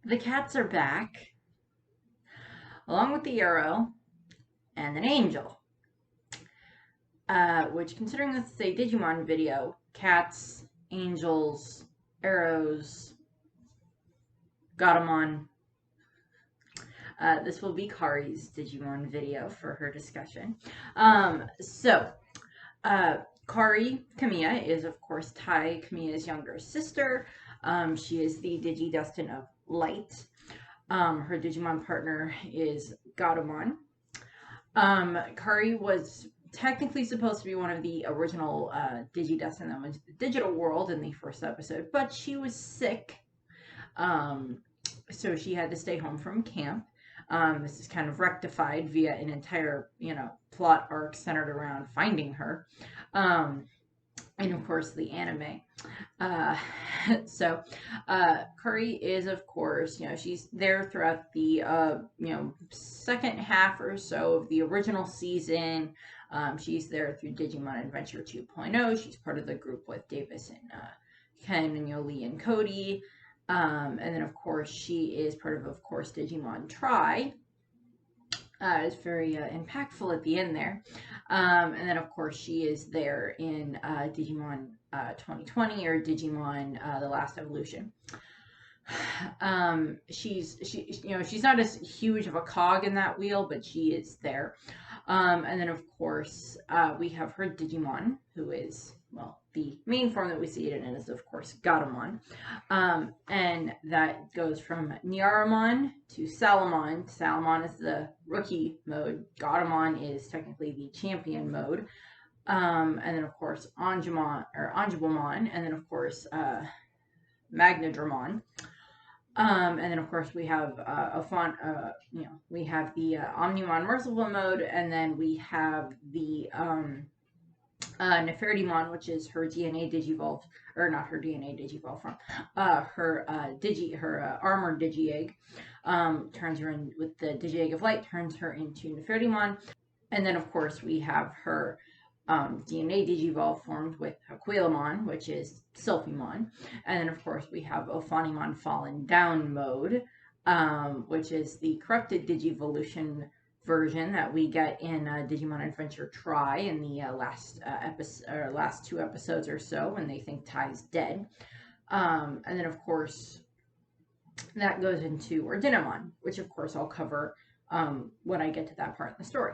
The cats are back, along with the arrow and an angel. Which, considering this is a Digimon video, cats, angels, arrows, Gatomon. This will be Kari's Digimon video for her discussion. Kari Kamiya is, of course, Tai Kamiya's younger sister. She is the DigiDestined of Light. Her Digimon partner is Gatomon. Kari was technically supposed to be one of the original DigiDestined that went to the digital world in the first episode, but she was sick. So she had to stay home from camp. This is kind of rectified via an entire, plot arc centered around finding her. And of course the anime. Kari is, of course, she's there throughout the, second half or so of the original season. She's there through Digimon Adventure 2.0. She's part of the group with Davis and Ken and Yoli and Cody. And then, of course, she is part of course, Digimon Tri. It's very impactful at the end there. And then, of course, she is there in Digimon 2020 or Digimon The Last Evolution. She's not as huge of a cog in that wheel, but she is there. And then, of course, we have her Digimon, who is, well, the main form that we see it in is, of course, Gatomon. And that goes from Nyaramon to Salamon. Salamon is the rookie mode. Gatomon is technically the champion mode. And then, of course, Anjumon, and then, of course, Magnadramon. And then, of course, we have we have the Omnimon Merciful mode, and then we have the Nefertimon, which is her DNA Digivolve, or not her DNA Digivolve form, her armored Digi-Egg, turns her in with the Digi-Egg of Light, turns her into Nefertimon. And then, of course, we have her DNA Digivolve formed with Aquilamon, which is Sylphimon. And then, of course, we have Ophanimon Fallen Down mode, which is the corrupted Digivolution version that we get in Digimon Adventure Tri in the last 2 episodes or so when they think Tai's dead. And then, of course, that goes into Ordinamon, which, of course, I'll cover when I get to that part in the story.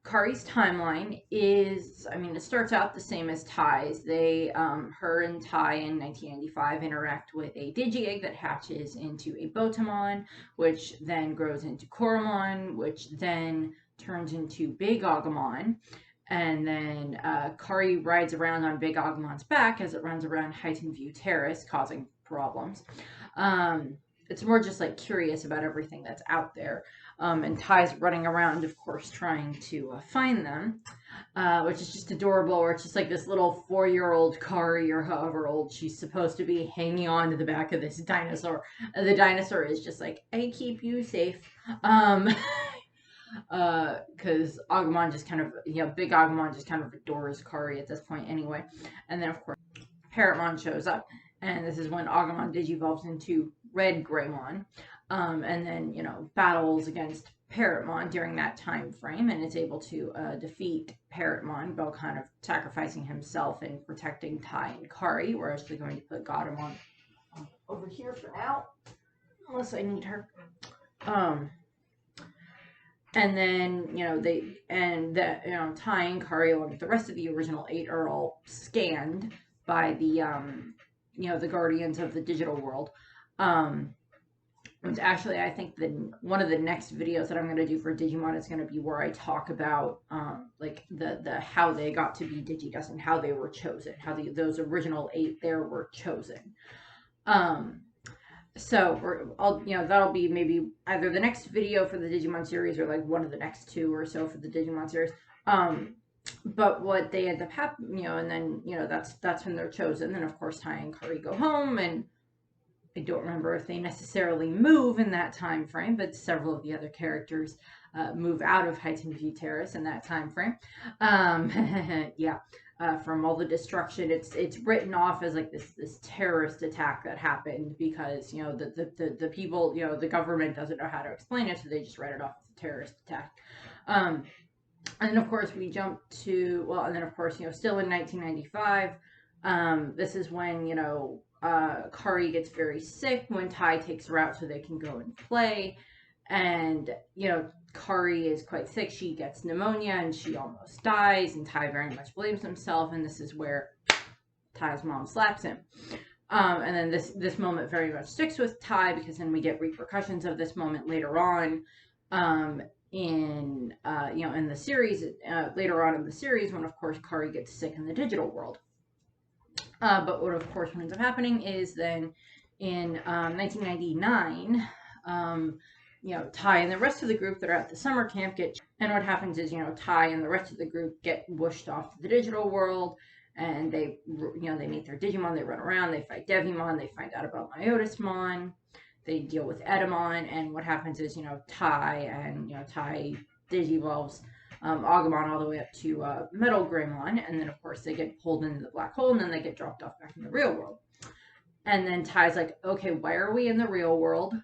Kari's timeline is, it starts out the same as Tai's. Her and Tai in 1995 interact with a Digi-Egg that hatches into a Botamon, which then grows into Koromon, which then turns into Big Agumon. And then Kari rides around on Big Agumon's back as it runs around Heightened View Terrace, causing problems. It's more just like curious about everything that's out there. And Tai's running around, of course, trying to find them, which is just adorable. Or it's just like this little 4-year-old Kari, or however old she's supposed to be, hanging on to the back of this dinosaur. The dinosaur is just like, I keep you safe. Because Agumon just kind of, Big Agumon just kind of adores Kari at this point anyway. And then, of course, Parrotmon shows up. And this is when Agumon digivolves into Red Greymon. And then, battles against Parrotmon during that time frame, and is able to defeat Parrotmon by kind of sacrificing himself and protecting Tai and Kari. We're actually going to put Gatomon over here for now, unless I need her. And then, Tai and Kari, along with the rest of the original 8, are all scanned by the, the guardians of the digital world. Which actually, I think one of the next videos that I'm going to do for Digimon is going to be where I talk about, the how they got to be DigiDestined, how they were chosen, how those original 8 there were chosen. That'll be maybe either the next video for the Digimon series or like one of the next 2 or so for the Digimon series. But what they end up happening, and then, that's when they're chosen. Then, of course, Tai and Kari go home, and I don't remember if they necessarily move in that time frame, but several of the other characters move out of Heightened View Terrace in that time frame. Yeah. from all the destruction. It's written off as like this terrorist attack that happened because the people, the government doesn't know how to explain it, so they just write it off as a terrorist attack. And then of course we jump to, well, and then of course, still in 1995, this is when, Kari gets very sick when Tai takes her out so they can go and play. And, Kari is quite sick. She gets pneumonia and she almost dies, and Tai very much blames himself. And this is where Tai's mom slaps him. And then this moment very much sticks with Tai, because then we get repercussions of this moment later on. In the series, later on in the series, when of course Kari gets sick in the digital world. But what of course ends up happening is then in 1999, Tai and the rest of the group that are at the summer camp and what happens is, Tai and the rest of the group get whooshed off to the digital world, and they meet their Digimon, they run around, they fight Devimon, they find out about Myotismon, they deal with Etamon, and what happens is, Tai and, Tai digivolves Agumon all the way up to Metal Greymon, and then of course they get pulled into the black hole, and then they get dropped off back in the real world. And then Tai's like, okay, why are we in the real world?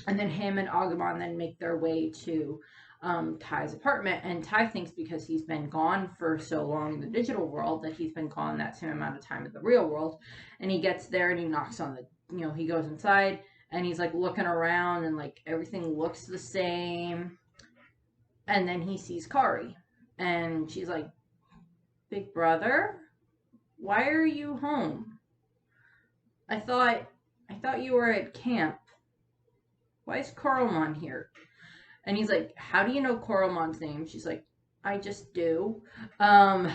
And then him and Agumon then make their way to Tai's apartment, and Tai thinks because he's been gone for so long in the digital world that he's been gone that same amount of time in the real world. And he gets there and he knocks on the, he goes inside and he's like looking around and like everything looks the same. And then he sees Kari and she's like, big brother, why are you home? I thought you were at camp. Why is Coralmon here? And he's like, how do you know Coralmon's name? She's like, I just do. And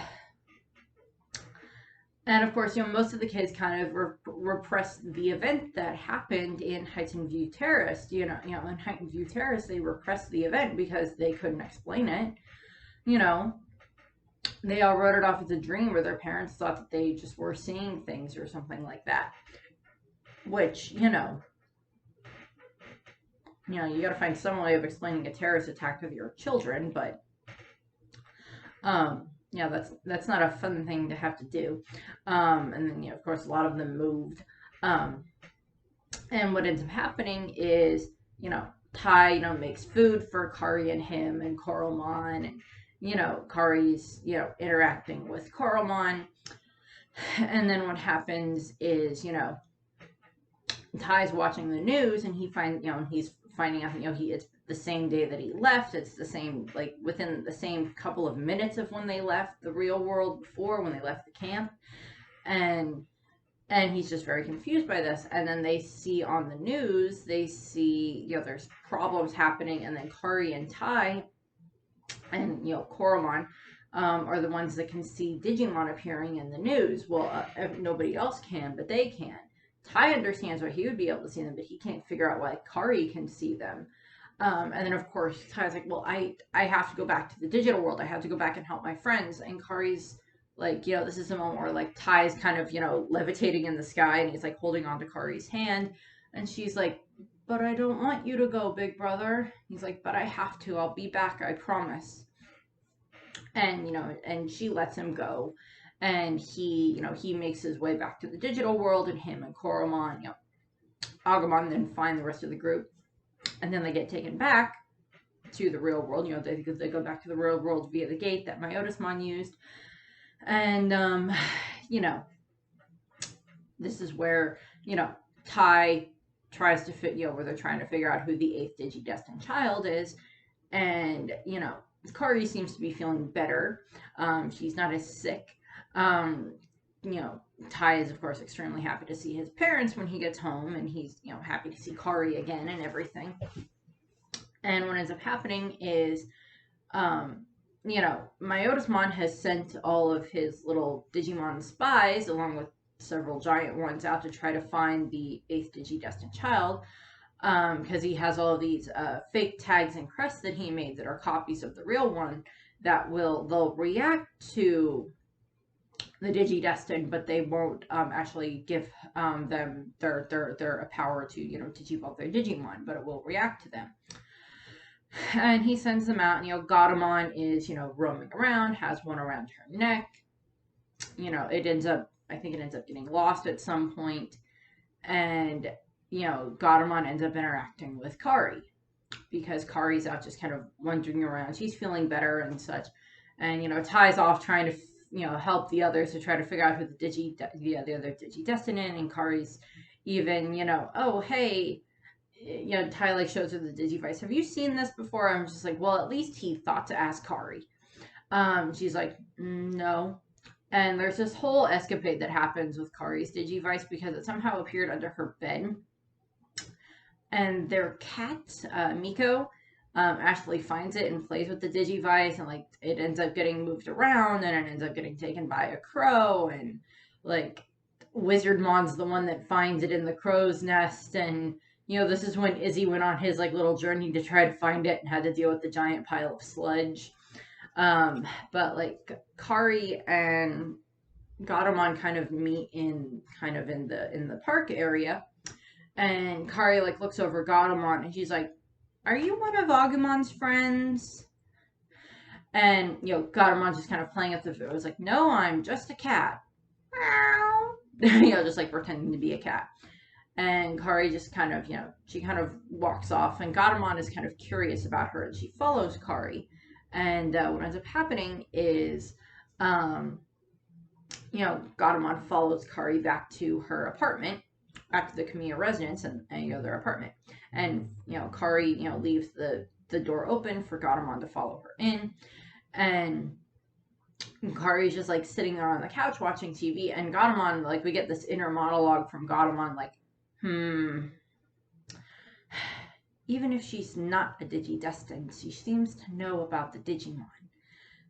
of course, most of the kids kind of repressed the event that happened in Heightened View Terrace. In Heightened View Terrace, they repressed the event because they couldn't explain it. They all wrote it off as a dream, where their parents thought that they just were seeing things or something like that. Which, you got to find some way of explaining a terrorist attack to your children, but that's not a fun thing to have to do. And then, of course, a lot of them moved. And what ends up happening is, Tai, makes food for Kari and him and Coralmon, and, Kari's, interacting with Coralmon. And then what happens is, Tai's watching the news and he's finding out, it's the same day that he left. It's the same, like within the same couple of minutes of when they left the real world before, when they left the camp. And he's just very confused by this. And then they see on the news, there's problems happening. And then Kari and Tai and, Coralmon are the ones that can see Digimon appearing in the news. Well, nobody else can, but they can. Tai understands why he would be able to see them, but he can't figure out why Kari can see them. And then, of course, Tai's like, well, I have to go back to the digital world. I have to go back and help my friends. And Kari's like, this is the moment where, like, Tai's kind of, levitating in the sky, and he's, like, holding on to Kari's hand. And she's like, but I don't want you to go, big brother. He's like, but I have to. I'll be back, I promise. And, and she lets him go. And he makes his way back to the digital world, and him and Coralmon, Agumon then find the rest of the group. And then they get taken back to the real world. They go back to the real world via the gate that Myotismon used. And, this is where, Tai tries to where they're trying to figure out who the 8th DigiDestined child is. And, Kari seems to be feeling better. She's not as sick. Tai is, of course, extremely happy to see his parents when he gets home, and he's, happy to see Kari again and everything. And what ends up happening is, Myotismon has sent all of his little Digimon spies, along with several giant ones, out to try to find the 8th DigiDestined child, because he has all of these fake tags and crests that he made that are copies of the real one that they'll react to the DigiDestined, but they won't actually give them their power to digivolve their Digimon, but it will react to them. And he sends them out, and Gatomon is roaming around, has one around her neck, you know, it ends up, I think it ends up getting lost at some point, and, you know, Gatomon ends up interacting with Kari because Kari's out just kind of wandering around. She's feeling better and such. And, you know, Ty's off trying to, you know, help the others to try to figure out who the other DigiDestined is. And Kari's even, you know, oh, hey, you know, Ty like shows her the Digivice. Have you seen this before? I'm just like, well, at least he thought to ask Kari. She's like, no. And there's this whole escapade that happens with Kari's Digivice because it somehow appeared under her bed. And their cat, Miko, actually finds it and plays with the Digivice, and like it ends up getting moved around, and it ends up getting taken by a crow, and like Wizardmon's the one that finds it in the crow's nest, and you know, this is when Izzy went on his like little journey to try to find it and had to deal with the giant pile of sludge. But like Kari and Gatomon kind of meet in the park area, and Kari like looks over Gatomon and she's like, "Are you one of Agumon's friends?" And you know, Gatomon's just kind of playing up the it was like, "No, I'm just a cat." You know, just like pretending to be a cat. And Kari just kind of, you know, she kind of walks off, and Gatomon is kind of curious about her, and she follows Kari. And what ends up happening is, you know, Gatomon follows Kari back to her apartment, back to the Kamiya residence, and you know, their apartment. And you know, Kari, you know, leaves the door open for Gatomon to follow her in, and Kari's just like sitting there on the couch watching TV, and Gatomon, like, we get this inner monologue from Gatomon, like, even if she's not a DigiDestined, she seems to know about the Digimon.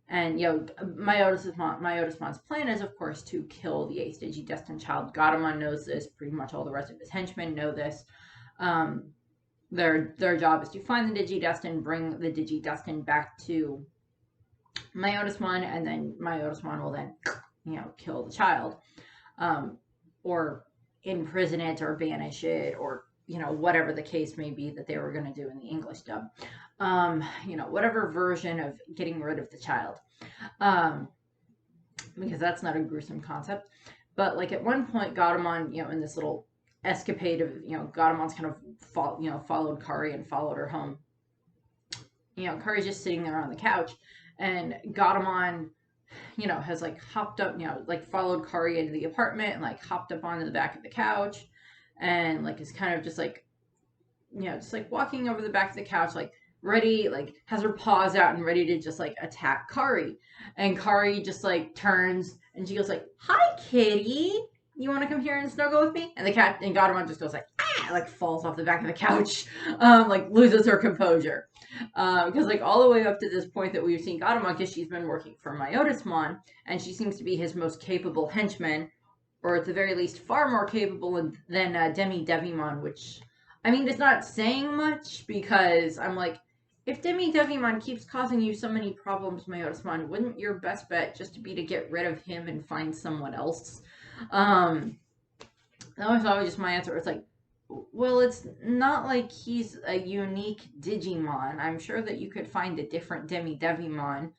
And, you know, Myotismon's plan is, of course, to kill the 8th DigiDestined child. Gatomon knows this. Pretty much all the rest of his henchmen know this. Their job is to find the DigiDestined, bring the DigiDestined back to Myotismon, and then Myotismon will then, you know, kill the child. Or imprison it, or banish it, or, you know, whatever the case may be that they were going to do in the English dub. You know, whatever version of getting rid of the child. Because that's not a gruesome concept. But, like, at one point, Gatomon, you know, in this little escapade of, you know, Gatomon's kind of, followed Kari and followed her home. You know, Kari's just sitting there on the couch, and Gatomon, you know, has like hopped up, you know, like followed Kari into the apartment and like hopped up onto the back of the couch, and like is kind of just like, you know, just like walking over the back of the couch, like ready, like has her paws out and ready to just like attack Kari. And Kari just like turns and she goes like, "Hi, kitty. You want to come here and snuggle with me?" And the cat, and Gatomon just goes like, "Ah!" Like falls off the back of the couch, like loses her composure. Because like all the way up to this point that we've seen Gatomon, because she's been working for Myotismon, and she seems to be his most capable henchman, or at the very least far more capable than Devimon, which, I mean, it's not saying much, because I'm like, if Devimon keeps causing you so many problems, Myotismon, wouldn't your best bet just be to get rid of him and find someone else? That was always just my answer. It's like, well, it's not like he's a unique Digimon. I'm sure that you could find a different Devimon,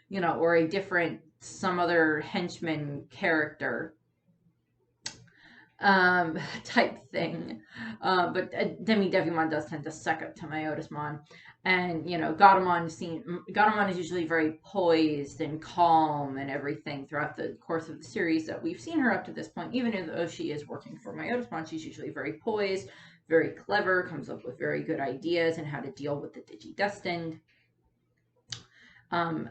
you know, or a different, some other henchman character, type thing. But Devimon does tend to suck up to Myotismon. And, you know, Gatomon is usually very poised and calm and everything throughout the course of the series that we've seen her up to this point. Even though she is working for Myotismon, she's usually very poised, very clever, comes up with very good ideas and how to deal with the DigiDestined.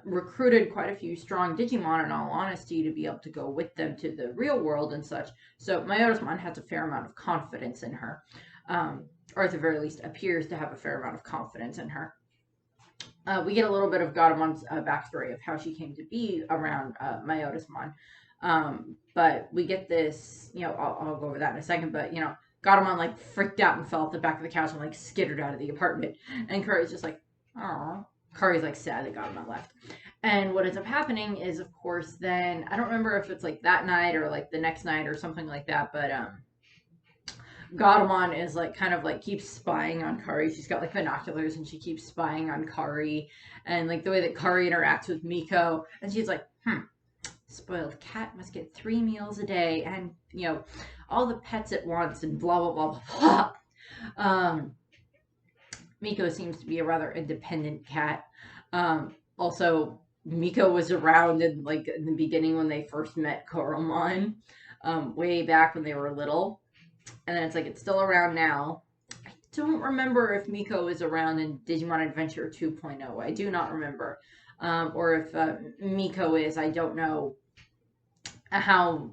Recruited quite a few strong Digimon, in all honesty, to be able to go with them to the real world and such. So Myotismon has a fair amount of confidence in her. Or at the very least appears to have a fair amount of confidence in her. We get a little bit of Gatomon's backstory of how she came to be around Myotismon. But we get this, you know, I'll go over that in a second, but, you know, Gatomon, like, freaked out and fell off the back of the couch and, like, skittered out of the apartment. And Kari's just like, "Aw." Kari's, like, sad that Gatomon left. And what ends up happening is, of course, then, I don't remember if it's, like, that night or, like, the next night or something like that, but, Gatomon is like kind of like keeps spying on Kari. She's got like binoculars and she keeps spying on Kari, and like the way that Kari interacts with Miko, and she's like, spoiled cat must get 3 meals a day, and all the pets at once, and blah blah blah blah blah. Miko seems to be a rather independent cat. Also, Miko was around in the beginning when they first met Koromon, way back when they were little, and then it's still around now. I don't remember if Miko is around in Digimon Adventure 2.0. I do not remember, or if Miko is. I don't know how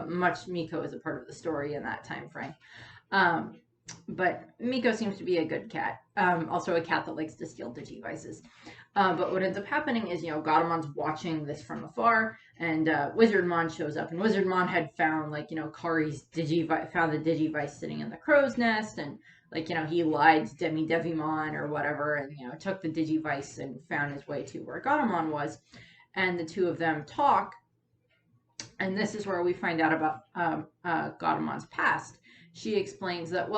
much Miko is a part of the story in that time frame. But Miko seems to be a good cat. Also a cat that likes to steal Digivices. But what ends up happening is, Gatomon's watching this from afar, and Wizardmon shows up. And Wizardmon had found, Kari's found the Digivice sitting in the crow's nest, and, he lied to Devimon or whatever, and, took the Digivice and found his way to where Gatomon was. And the two of them talk, and this is where we find out about Gatomon's past. She explains that,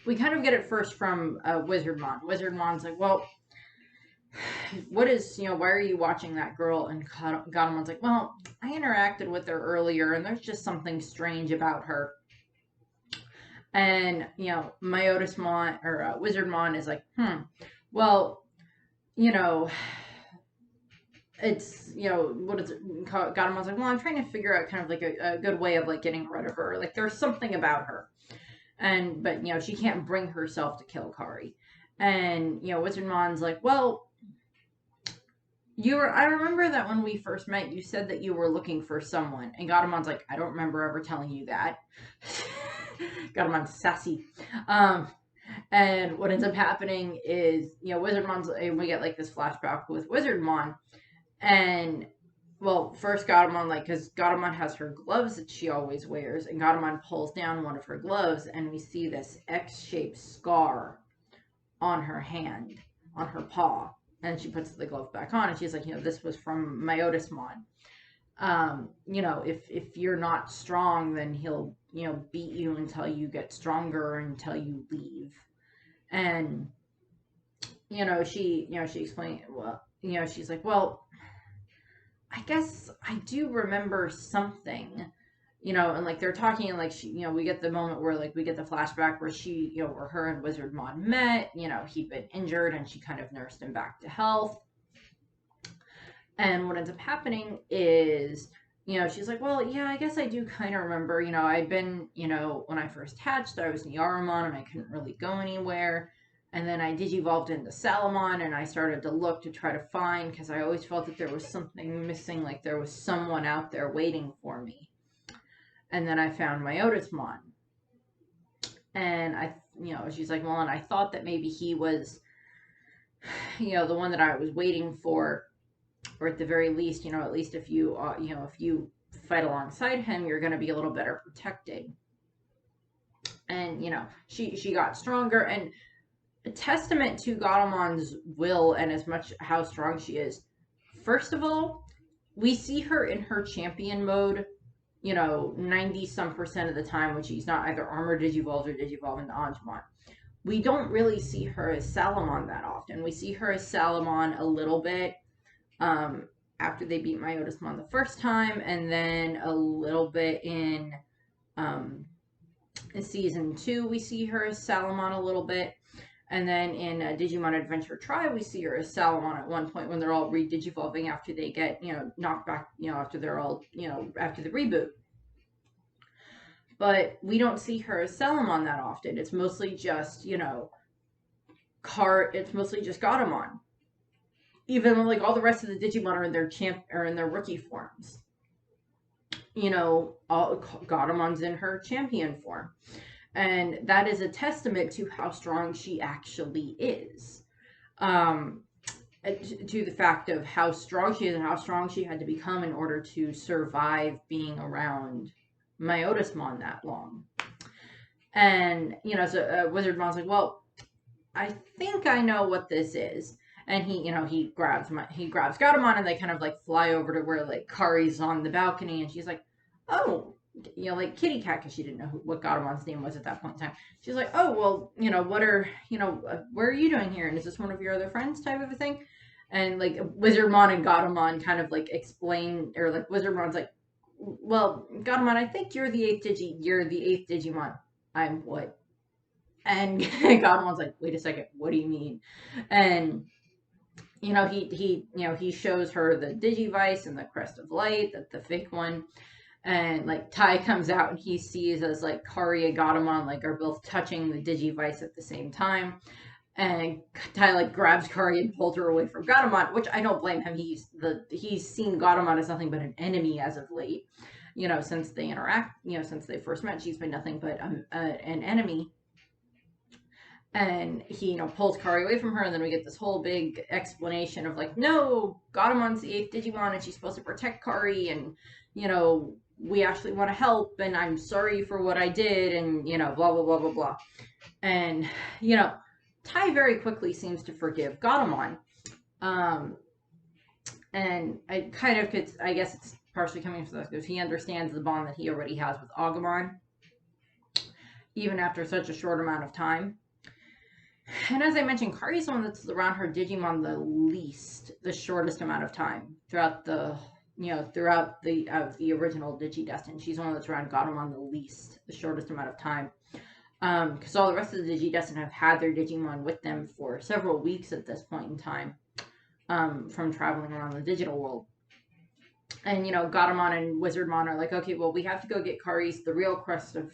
we kind of get it first from Wizardmon. Wizardmon's like, well, what is, why are you watching that girl? And Gatomon's like, well, I interacted with her earlier, and there's just something strange about her. And, Wizardmon is like, well, it's, what is it? Gatomon's like, well, I'm trying to figure out kind of a good way of getting rid of her. There's something about her. But she can't bring herself to kill Kari. And, Wizardmon's like, well, I remember that when we first met, you said that you were looking for someone. And Gatomon's like, I don't remember ever telling you that. Gatomon's sassy. And what ends up happening is, Wizardmon's, we get this flashback with Wizardmon. And, well, first Gatomon, because Gatomon has her gloves that she always wears, and Gatomon pulls down one of her gloves, and we see this X-shaped scar on her hand, on her paw. And she puts the glove back on, and she's like, this was from Myotismon. If you're not strong, then he'll, beat you until you get stronger, until you leave. And, she explained, well, she's like, well, I guess I do remember something, and they're talking, and she, we get the moment where we get the flashback where she, where her and Wizardmon met, he'd been injured and she kind of nursed him back to health. And what ends up happening is, she's like, well, yeah, I guess I do kind of remember, I'd been, when I first hatched, I was Yaramon and I couldn't really go anywhere. And then I digivolved into Salamon, and I started to look to try to find, because I always felt that there was something missing, there was someone out there waiting for me. And then I found Myotismon. And she's like, well, and I thought that maybe he was, the one that I was waiting for, or at the very least, at least if you, if you fight alongside him, you're going to be a little better protected. And, she got stronger, and a testament to Gatomon's will and as much how strong she is. First of all, we see her in her champion mode, 90-some% of the time when she's not either armor digivolved or digivolved into Angemon. We don't really see her as Salamon that often. We see her as Salamon a little bit after they beat Myotismon the first time, and then a little bit in Season 2, we see her as Salamon a little bit. And then in Digimon Adventure Tri, we see her as Salamon at one point when they're all re-digivolving after they get, knocked back, after they're all, after the reboot. But we don't see her as Salamon that often. It's mostly just, it's mostly just Gatomon. Even when, all the rest of the Digimon are in their rookie forms. Gatomon's in her champion form. And that is a testament to how strong she actually is. To the fact of how strong she is and how strong she had to become in order to survive being around Myotismon that long. And, so Wizardmon's like, well, I think I know what this is. And he grabs Gatomon, and they kind of fly over to where Kari's on the balcony, and she's like, oh, like kitty cat, because she didn't know what Gatomon's name was at that point in time. She's like, oh, well, what are, where are you doing here? And is this one of your other friends type of a thing? And like Wizardmon and Gatomon kind of like explain, or like Wizardmon's like, well, Gatomon, I think you're the eighth Digimon. I'm what? And Gatomon's like, wait a second, what do you mean? And he shows her the Digivice and the Crest of Light, the fake one. And like Tai comes out and he sees as like Kari and Gatomon like are both touching the Digivice at the same time. And Tai like grabs Kari and pulls her away from Gatomon, which I don't blame him. He's seen Gatomon as nothing but an enemy as of late. Since they interact, since they first met, she's been nothing but an enemy. And he, pulls Kari away from her, and then we get this whole big explanation of like, no, Gatomon's the 8th Digimon, and she's supposed to protect Kari, and, we actually want to help, and I'm sorry for what I did, and, blah, blah, blah, blah, blah. And, Tai very quickly seems to forgive Gatomon. And I kind of could, I guess it's partially coming from this, because he understands the bond that he already has with Agumon, even after such a short amount of time. And as I mentioned, Kari's the one that's around her Digimon the shortest amount of time throughout the original DigiDestined. She's the one that's around Gatomon the shortest amount of time. Because all the rest of the DigiDestined have had their Digimon with them for several weeks at this point in time, from traveling around the digital world. And, Gatomon and Wizardmon are like, okay, well, we have to go get the real Crest of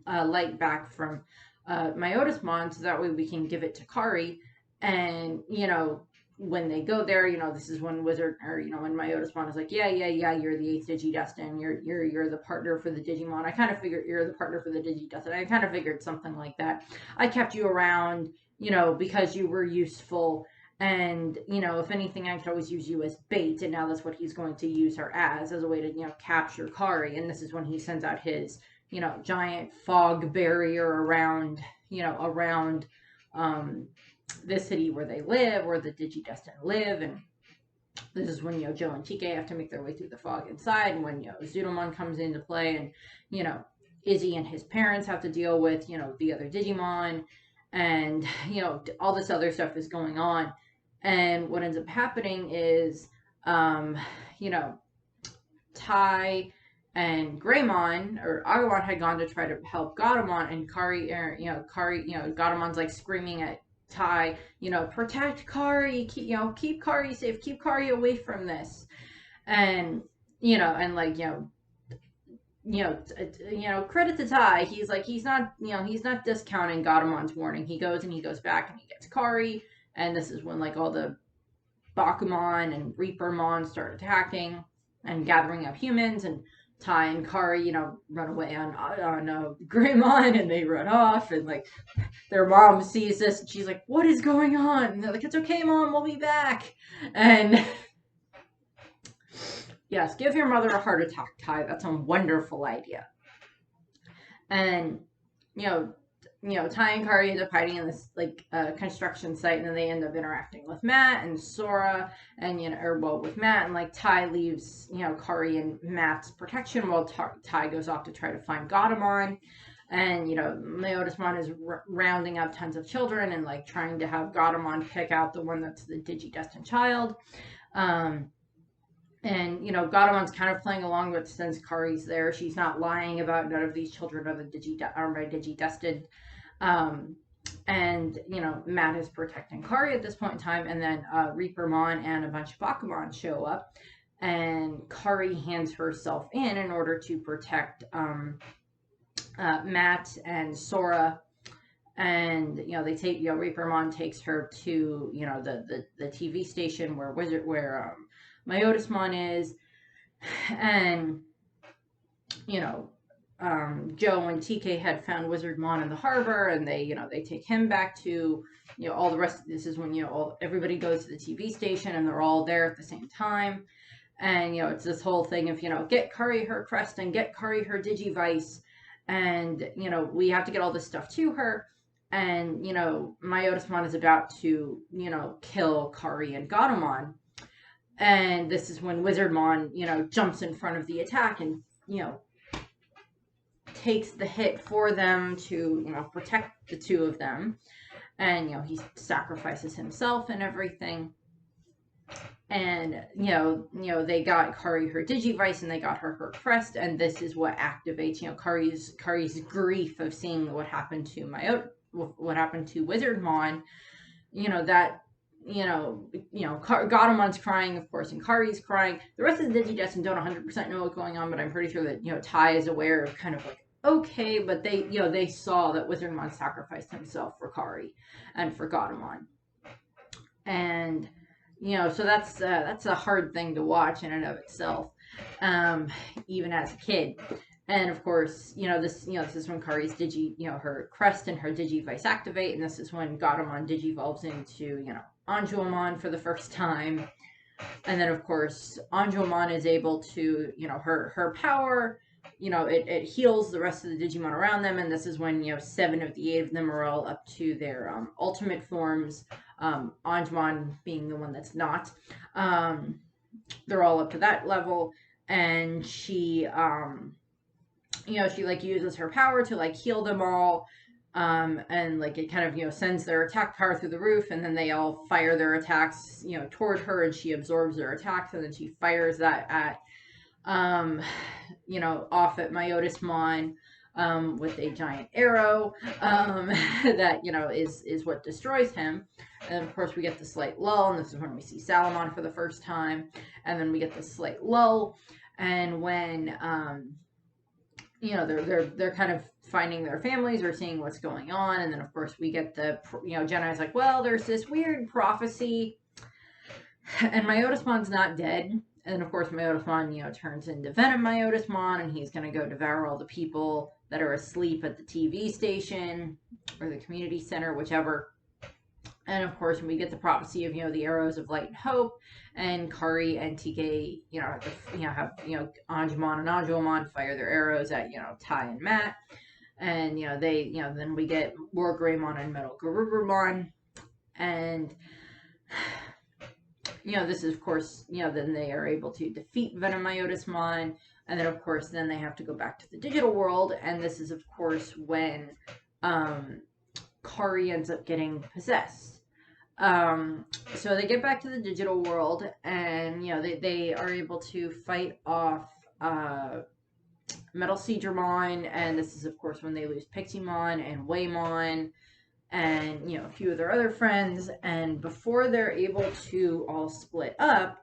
Light back from Myotismon, so that way we can give it to Kari. And when they go there, this is when when Myotismon is like, yeah, you're the 8th Digidestined, you're the partner for the Digimon. I kind of figured you're the partner for the Digidestined. I kind of figured something like that. I kept you around, because you were useful, and if anything, I could always use you as bait. And now that's what he's going to use her as a way to capture Kari. And this is when he sends out his giant fog barrier around this city where they live, where the Digidestined live. And this is when, Joe and TK have to make their way through the fog inside, and when, Zudomon comes into play, and, Izzy and his parents have to deal with, the other Digimon, and, all this other stuff is going on. And what ends up happening is, Tai and Greymon or Agumon had gone to try to help Gatomon, and Kari, Gatomon's like screaming at Tai, protect Kari, keep Kari safe, keep Kari away from this. And, and like, credit to Tai, he's not discounting Gatomon's warning. He goes back and he gets Kari, and this is when like all the Bakumon and Reapermon start attacking and gathering up humans, and Tai and Kari, run away on Greymon, and they run off, and like their mom sees this, and she's like, "What is going on?" And they're like, "It's okay, Mom, we'll be back." And yes, give your mother a heart attack, Tai. That's a wonderful idea. And Tai and Kari end up hiding in this like construction site, and then they end up interacting with Matt and Sora, and with Matt, and like Tai leaves Kari in Matt's protection while Tai goes off to try to find Gatomon. And Myotismon is rounding up tons of children and like trying to have Gatomon pick out the one that's the Digidestined child. And, Gatomon's kind of playing along with, since Kari's there, she's not lying about none of these children are Digidestined. And, Matt is protecting Kari at this point in time, and then Reapermon and a bunch of Bakumon show up, and Kari hands herself in order to protect Matt and Sora. And, they take, Reapermon takes her to, the TV station where Myotismon is, and Joe and TK had found Wizardmon in the harbor, and they take him back to all the rest. This is when everybody goes to the TV station, and they're all there at the same time, and it's this whole thing of get Kari her crest and get Kari her Digivice, and we have to get all this stuff to her. And Myotismon is about to kill Kari and Gatomon. And this is when Wizardmon, jumps in front of the attack and, takes the hit for them to, protect the two of them. And, he sacrifices himself and everything. And, they got Kari her Digivice and they got her crest. And this is what activates, Kari's grief of seeing what happened to Wizardmon. Gatomon's crying, of course, and Kari's crying. The rest of the DigiDestined don't 100% know what's going on, but I'm pretty sure that, Tai is aware of kind of like, okay, but they saw that Wizardmon sacrificed himself for Kari and for Gatomon. And, so that's a hard thing to watch in and of itself, even as a kid. And of course, this is when Kari's her crest and her Digivice activate, and this is when Gatomon digivolves into, Anjuamon for the first time. And then of course, Anjuamon is able to, her power, it heals the rest of the Digimon around them, and this is when, 7 of the 8 of them are all up to their ultimate forms. Anjuamon being the one that's not. They're all up to that level, and she she like uses her power to like heal them all, and like it kind of sends their attack power through the roof, and then they all fire their attacks toward her, and she absorbs their attacks, and then she fires that at off at Myotismon with a giant arrow that is what destroys him. And of course we get the slight lull, and this is when we see Salamon for the first time, and then we get the slight lull, and when they're kind of finding their families or seeing what's going on, and then of course we get the Genai's like, well, there's this weird prophecy, and Myotismon's not dead. And of course, Myotismon, turns into Venom Myotismon, and he's going to go devour all the people that are asleep at the TV station or the community center, whichever. And of course, we get the prophecy of, the arrows of light and hope, and Kari and TK, have Anjuamon and Anjuamon fire their arrows at, Tai and Matt. And, they, then we get more Greymon and Metal Garurumon. And, this is, of course, then they are able to defeat Venom Myotismon. And then, of course, then they have to go back to the digital world. And this is, of course, when Kari ends up getting possessed. So they get back to the digital world, and, they are able to fight off Metal Seedramon. And this is, of course, when they lose Piximon and Waymon, and a few of their other friends. And before they're able to all split up,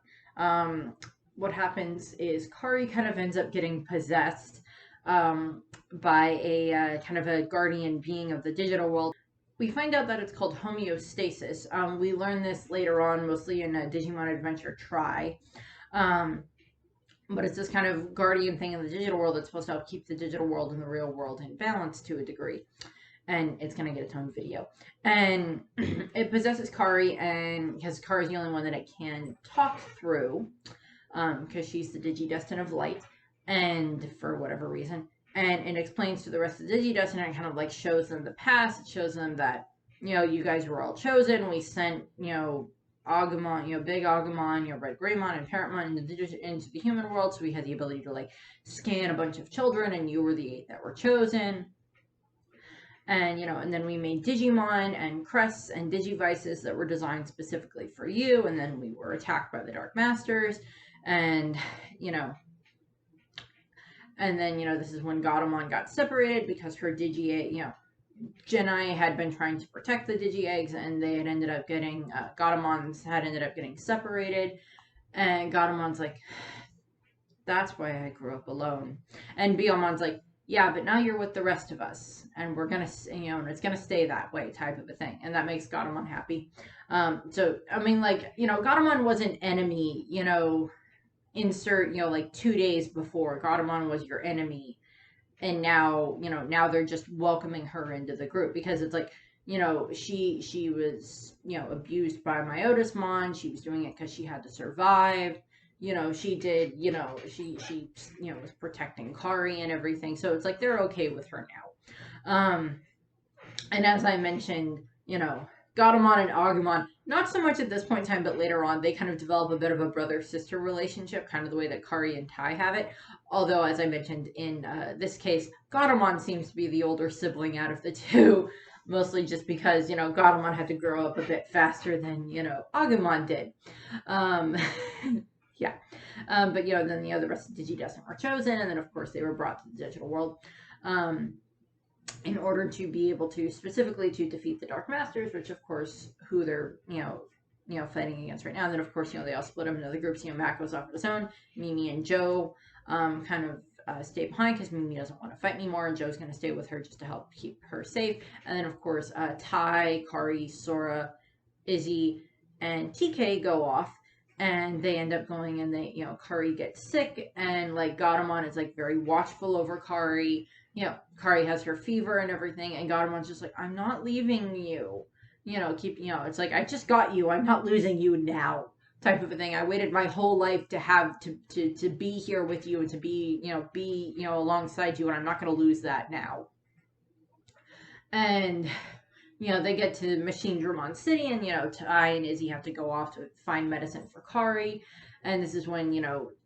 what happens is Kari kind of ends up getting possessed by a kind of a guardian being of the digital world. We find out that it's called homeostasis. We learn this later on, mostly in Digimon Adventure Tri. But it's this kind of guardian thing in the digital world that's supposed to help keep the digital world and the real world in balance to a degree. And it's going to get its own video. And it possesses Kari, and because Kari's the only one that it can talk through, because she's the DigiDestined of Light, and for whatever reason. And it explains to the rest of the DigiDestined, and it kind of like shows them the past. It shows them that, you guys were all chosen. We sent, Agumon, big Agumon, Red Greymon, and Parrotmon into the human world. So we had the ability to like scan a bunch of children, and you were the 8 that were chosen. And, and then we made Digimon and crests and Digivices that were designed specifically for you. And then we were attacked by the Dark Masters. And, and then, this is when Gatomon got separated because her Digi-Egg, Genai had been trying to protect the Digi-Eggs, and they had ended up getting, Gatomon's had ended up getting separated. And Gatomon's like, that's why I grew up alone. And Biomon's like, yeah, but now you're with the rest of us, and we're gonna, and it's gonna stay that way, type of a thing, and that makes Gatomon happy. So I mean, like, Gatomon was an enemy, insert, like 2 days before Gatomon was your enemy, and now, now they're just welcoming her into the group because it's like, she was, abused by Myotismon. She was doing it because she had to survive. She did, she was protecting Kari and everything. So it's like, they're okay with her now. And as I mentioned, Gatomon and Agumon, Not so much at this point in time, but later on, they kind of develop a bit of a brother-sister relationship, kind of the way that Kari and Tai have it. Although, as I mentioned, in this case, Gatomon seems to be the older sibling out of the two, mostly just because, Gatomon had to grow up a bit faster than, Agumon did. Um, yeah. But, then the rest of DigiDestined were chosen, and then, of course, they were brought to the digital world. In order to be able to specifically to defeat the Dark Masters, which of course who they're fighting against right now. And then of course they all split up into the groups. Matt goes off on his own. Mimi and Joe kind of stay behind because Mimi doesn't want to fight anymore, and Joe's going to stay with her just to help keep her safe. And then of course Tai, Kari, Sora, Izzy, and TK go off. And they end up going, and Kari gets sick, and like Gatomon is like very watchful over Kari. Kari has her fever and everything, and Gatomon's just like, I'm not leaving you. It's like, I just got you. I'm not losing you now, type of a thing. I waited my whole life to have to be here with you and to be alongside you, and I'm not going to lose that now. And they get to Machine Dramon City, and Tai and Izzy have to go off to find medicine for Kari. And this is when,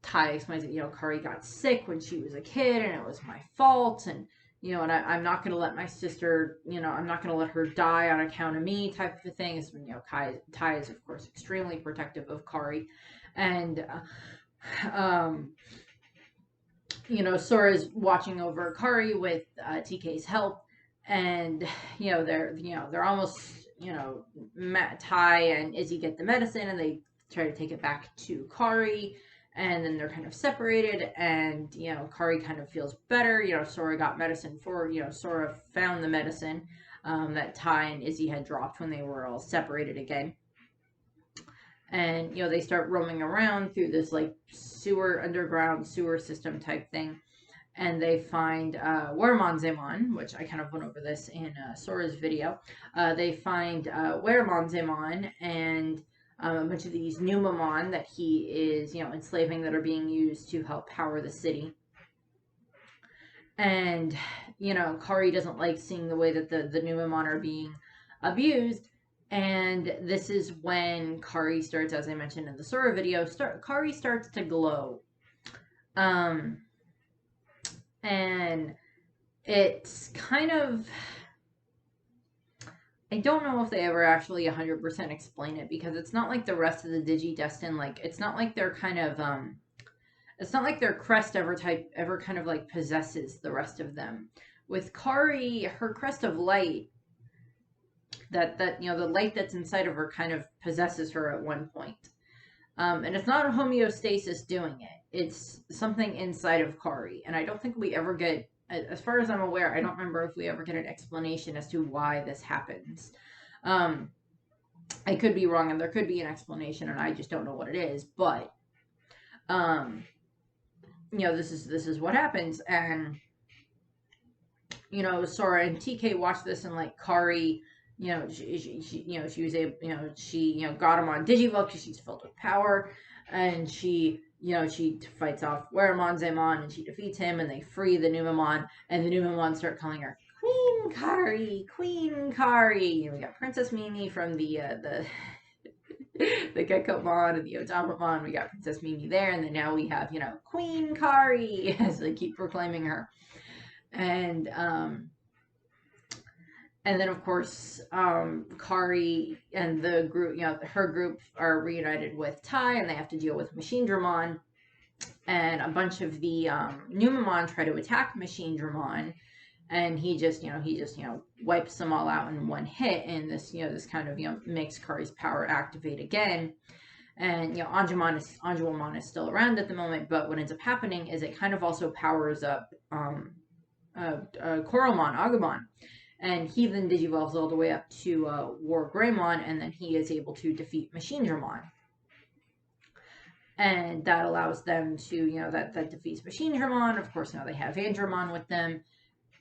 Tai explains that, Kari got sick when she was a kid and it was my fault. And, and I'm not going to let my sister, I'm not going to let her die on account of me, type of a thing. Is when, Tai is, of course, extremely protective of Kari. And, Sora's watching over Kari with TK's help. And, they're almost, Tai and Izzy get the medicine and they try to take it back to Kari, and then they're kind of separated, and Kari kind of feels better. Sora got medicine for Sora found the medicine that Tai and Izzy had dropped when they were all separated again, and they start roaming around through this like underground sewer system type thing, and they find Weremonzemon, which I kind of went over this in Sora's video. They find Weremonzemon and a bunch of these Numamon that he is, enslaving, that are being used to help power the city. And, Kari doesn't like seeing the way that the Numamon are being abused. And this is when Kari starts, as I mentioned in the Sora video, Kari starts to glow. And it's kind of... I don't know if they ever actually 100% explain it, because it's not like the rest of the DigiDestined, like, it's not like they're kind of, it's not like their crest ever kind of, like, possesses the rest of them. With Kari, her crest of light, that the light that's inside of her kind of possesses her at one point. And it's not a homeostasis doing it. It's something inside of Kari, and I don't think we ever get... As far as I'm aware, I don't remember if we ever get an explanation as to why this happens. I could be wrong, and there could be an explanation, and I just don't know what it is. But, this is what happens, and Sora and TK watch this, and like Kari, she was able, got him on Digivolve because she's filled with power, and she fights off Weremonzemon, and she defeats him, and they free the Numamon, and the Numamon start calling her Queen Kari, Queen Kari. We got Princess Mimi from the Gatomon and the Gatomon. We got Princess Mimi there, and then now we have, Queen Kari, as they keep proclaiming her. And then, of course, Kari and the group, her group are reunited with Tai, and they have to deal with Machine Dramon. And a bunch of the Numamon try to attack Machine Dramon, and he just wipes them all out in one hit. And this, this kind of, makes Kari's power activate again. And, Angemon is still around at the moment, but what ends up happening is it kind of also powers up Koromon, Agumon. And he then digivolves all the way up to War Greymon, and then he is able to defeat Machine Dramon. And that allows them to, that defeats Machine Dramon. Of course, now they have Andromon with them.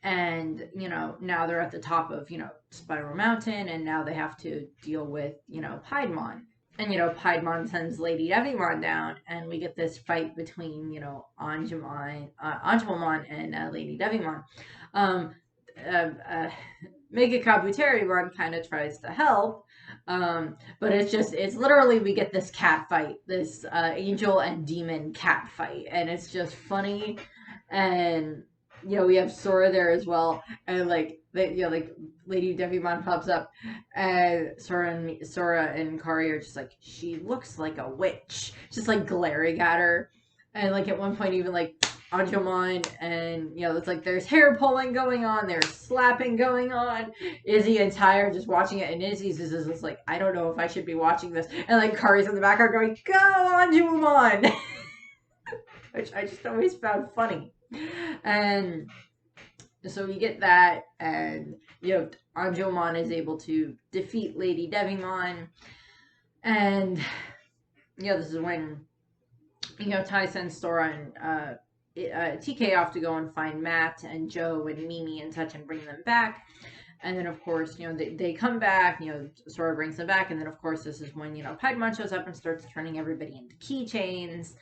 And, now they're at the top of, Spiral Mountain, and now they have to deal with, Piedmon. And, Piedmon sends Lady Devimon down, and we get this fight between, Angemon and Lady Devimon. Mega Kabuterimon kind of tries to help. But it's literally we get this cat fight, this angel and demon cat fight, and it's just funny. And we have Sora there as well, and like like Lady Devimon pops up, and Sora and Kari are just like, she looks like a witch, just like glaring at her, and like at one point even like Anjumon, and it's like there's hair pulling going on, there's slapping going on. Izzy and Ty are just watching it, and Izzy's just like, I don't know if I should be watching this, and like Kari's in the background going, "Go Anjumon," which I just always found funny. And so we get that, and Anjumon is able to defeat Lady Devimon, and this is when Ty sends Sora and TK off to go and find Matt and Joe and Mimi and such and bring them back. And then, of course, they come back, Sora brings them back. And then, of course, this is when, Paimon shows up and starts turning everybody into keychains.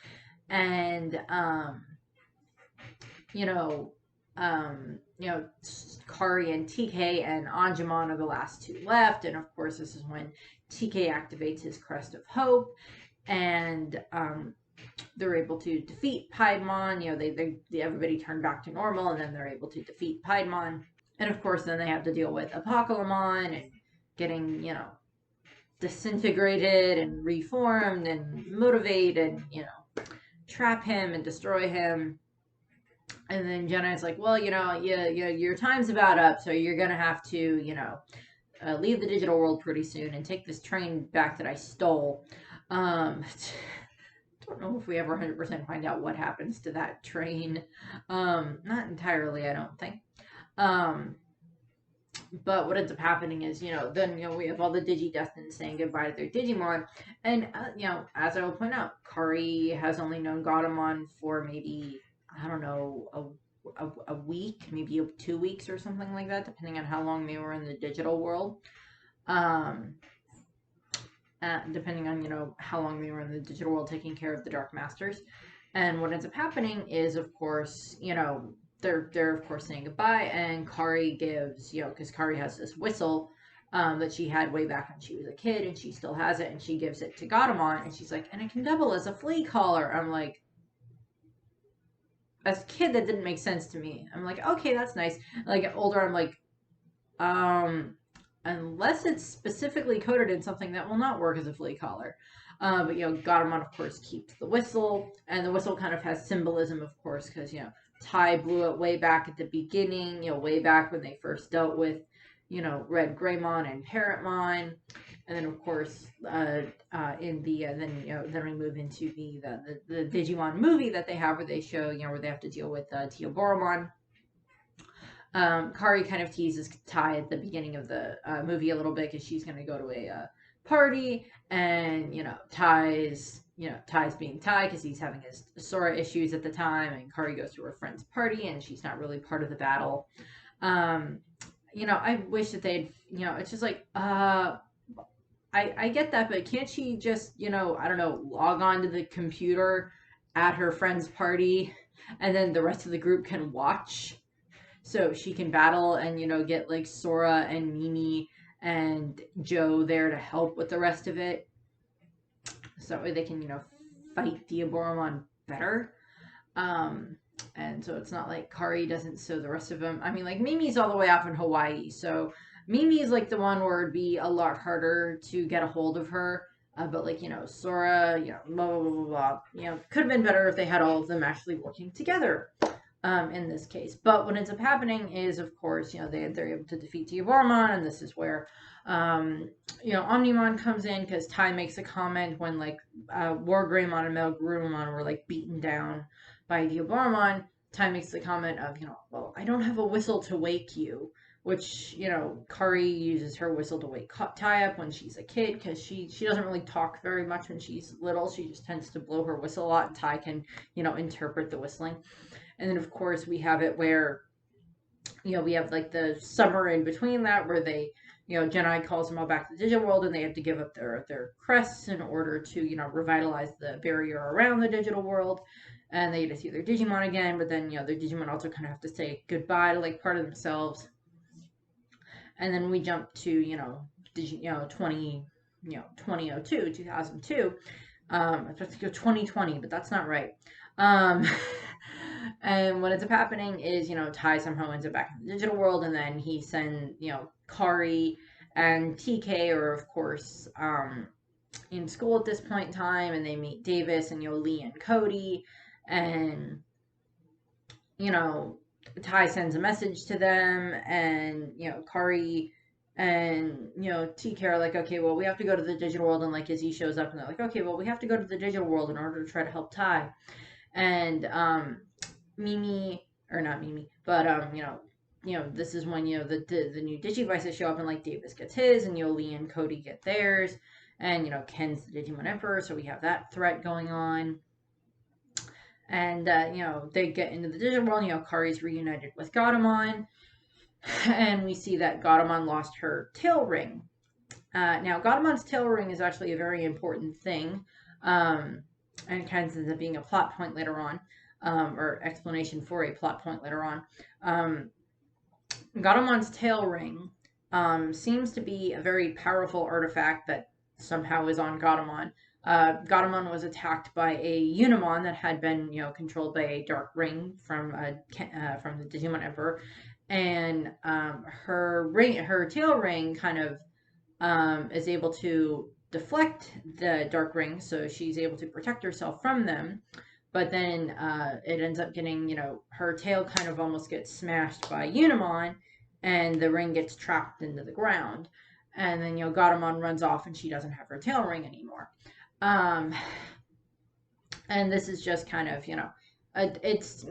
And, Kari and TK and Anjumon are the last two left. And, of course, this is when TK activates his Crest of Hope. And, they're able to defeat Paimon. They everybody turned back to normal, and then they're able to defeat Paimon. And of course, then they have to deal with Apocalypse and getting, disintegrated and reformed and motivate and, trap him and destroy him. And then Jenna's like, well, your time's about up, so you're gonna have to, leave the digital world pretty soon and take this train back that I stole. Don't know if we ever 100% find out what happens to that train. Not entirely, I don't think. But what ends up happening is, then, we have all the DigiDestined saying goodbye to their Digimon. And, as I will point out, Kari has only known Gatomon for maybe, I don't know, a week, maybe 2 weeks or something like that, depending on how long they were in the digital world. Depending on, how long they were in the digital world taking care of the Dark Masters. And what ends up happening is, of course, they're of course saying goodbye, and Kari gives, because Kari has this whistle that she had way back when she was a kid, and she still has it, and she gives it to Gatomon, and she's like, and it can double as a flea collar. I'm like, as a kid, that didn't make sense to me. I'm like, okay, that's nice. Like, older, I'm like, unless it's specifically coded in something that will not work as a flea collar. But, Gatomon, of course, keeps the whistle, and the whistle kind of has symbolism, of course, because, Ty blew it way back at the beginning, way back when they first dealt with, Red Greymon and Parrotmon. And then, of course, in the, then we move into the Digimon movie that they have where they show, where they have to deal with Teoboromon. Kari kind of teases Ty at the beginning of the movie a little bit because she's going to go to a party, and Ty's being Ty because he's having his Sora issues at the time, and Kari goes to her friend's party and she's not really part of the battle. I wish that they'd, it's just like, I get that, but can't she just, I don't know, log on to the computer at her friend's party, and then the rest of the group can watch, so she can battle and, get like Sora and Mimi and Joe there to help with the rest of it, so that way they can, fight Teoboromon better. And so it's not like Kari doesn't, so the rest of them, I mean, like, Mimi's all the way off in Hawaii, so Mimi's like the one where it'd be a lot harder to get a hold of her. But like, Sora, blah, blah, blah, blah, could have been better if they had all of them actually working together. In this case. But what ends up happening is, of course, they're able to defeat Teoboromon, and this is where, Omnimon comes in, because Ty makes a comment when, like, War Greymon and Melgrumon were, like, beaten down by Teoboromon. Ty makes the comment of, well, I don't have a whistle to wake you, which, Kari uses her whistle to wake Ty up when she's a kid, because she doesn't really talk very much when she's little. She just tends to blow her whistle a lot, and Ty can, interpret the whistling. And then, of course, we have it where, we have, like, the summer in between that where they, Jedi calls them all back to the digital world, and they have to give up their crests in order to, revitalize the barrier around the digital world. And they get to see their Digimon again, but then, their Digimon also kind of have to say goodbye to, like, part of themselves. And then we jump to, 2002, 2002. I was supposed to go 2020, but that's not right. Um, and what ends up happening is, Tai somehow ends up back in the digital world, and then he sends, Kari and TK are, of course, in school at this point in time, and they meet Davis and, Lee and Cody, and, you know, Tai sends a message to them, and, Kari and, TK are like, okay, well, we have to go to the digital world, and, like, Izzy shows up, and they're like, okay, well, we have to go to the digital world in order to try to help Tai. And, Mimi, or not Mimi, but, this is when, the new Digivices show up, and, like, Davis gets his, and, Lee and Cody get theirs, and, Ken's the Digimon Emperor, so we have that threat going on. And, they get into the digital world, Kari's reunited with Gatomon, and we see that Gatomon lost her tail ring. Now, Gatomon's tail ring is actually a very important thing, and kind of ends up being a plot point later on, or explanation for a plot point later on. Gatomon's tail ring seems to be a very powerful artifact that somehow is on Gatomon. Gatomon was attacked by a Unimon that had been, controlled by a dark ring from the Digimon Emperor, and her tail ring kind of is able to deflect the dark ring, so she's able to protect herself from them. But then it ends up getting, her tail kind of almost gets smashed by Unimon, and the ring gets trapped into the ground. And then, Gatomon runs off, and she doesn't have her tail ring anymore. And this is just kind of, it's,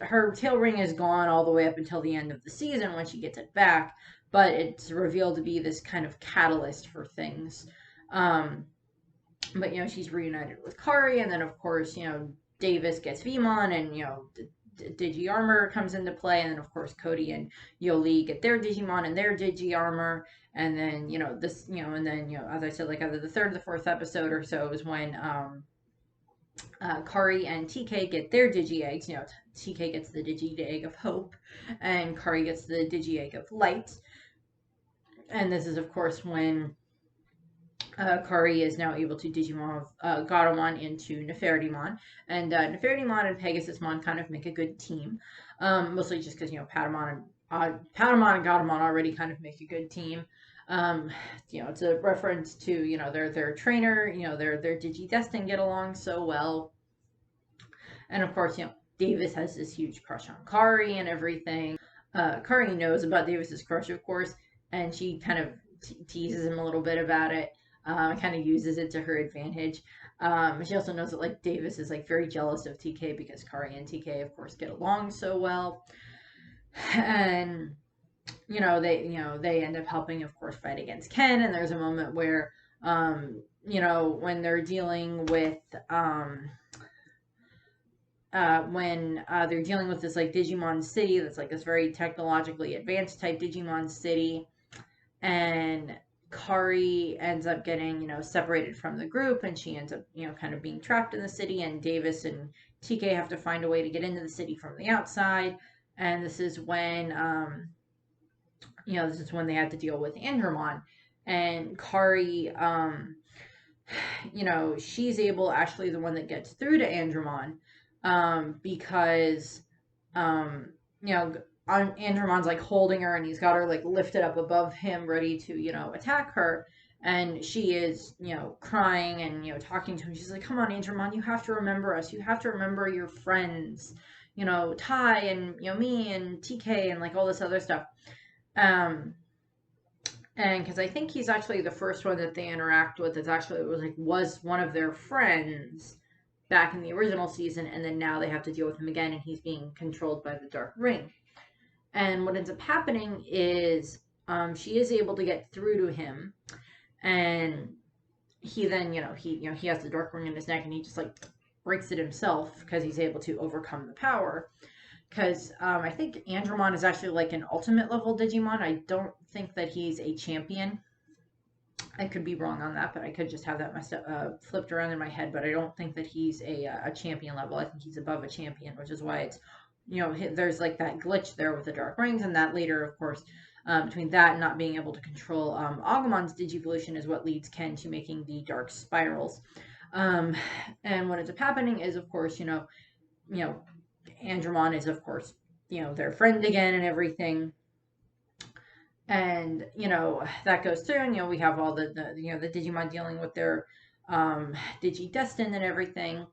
her tail ring is gone all the way up until the end of the season when she gets it back, but it's revealed to be this kind of catalyst for things. But, she's reunited with Kari, and then, of course, Davis gets Vmon, and, Digi Armor comes into play, and then, of course, Cody and Lee get their Digimon and their Digi Armor, and then, this, and then, as I said, like, either the third or the fourth episode or so is when, Kari and TK get their Digi Eggs. TK gets the Digi Egg of Hope, and Kari gets the Digi Egg of Light. And this is, of course, when Kari is now able to Digimon Gatomon into Nefertimon. And Nefertimon and Pegasusmon kind of make a good team. Mostly just because, Patamon and Gatomon already kind of make a good team. It's a reference to, their trainer, their DigiDestined get along so well. And of course, Davis has this huge crush on Kari and everything. Kari knows about Davis's crush, of course, and she kind of teases him a little bit about it. Kind of uses it to her advantage. She also knows that, like, Davis is, like, very jealous of TK because Kari and TK, of course, get along so well. And, they end up helping, of course, fight against Ken. And there's a moment where, when they're dealing with, they're dealing with this, like, Digimon city that's, like, this very technologically advanced type Digimon city. And Kari ends up getting, separated from the group, and she ends up, kind of being trapped in the city, and Davis and TK have to find a way to get into the city from the outside. And this is when, they had to deal with Andromon. And Kari, she's actually the one that gets through to Andromon, because, Andromon's, like, holding her, and he's got her, like, lifted up above him, ready to, attack her. And she is, crying and, talking to him. She's like, come on, Andromon, you have to remember us. You have to remember your friends, Tai and, me and TK and, like, all this other stuff. And because I think he's actually the first one that they interact with that's actually was one of their friends back in the original season, and then now they have to deal with him again, and he's being controlled by the Dark Ring. And what ends up happening is she is able to get through to him, and he then, he has the Dark Ring in his neck, and he just, like, breaks it himself because he's able to overcome the power. Because I think Andromon is actually, like, an ultimate level Digimon. I don't think that he's a champion. I could be wrong on that, but I could just have that flipped around in my head. But I don't think that he's a champion level. I think he's above a champion, which is why it's, there's, like, that glitch there with the Dark Rings, and that later, of course, Between that and not being able to control Agumon's Digivolution is what leads Ken to making the dark spirals. And what ends up happening is, of course, Andromon is, of course, their friend again and everything. And, that goes through, and, we have all the Digimon dealing with their DigiDestined and everything.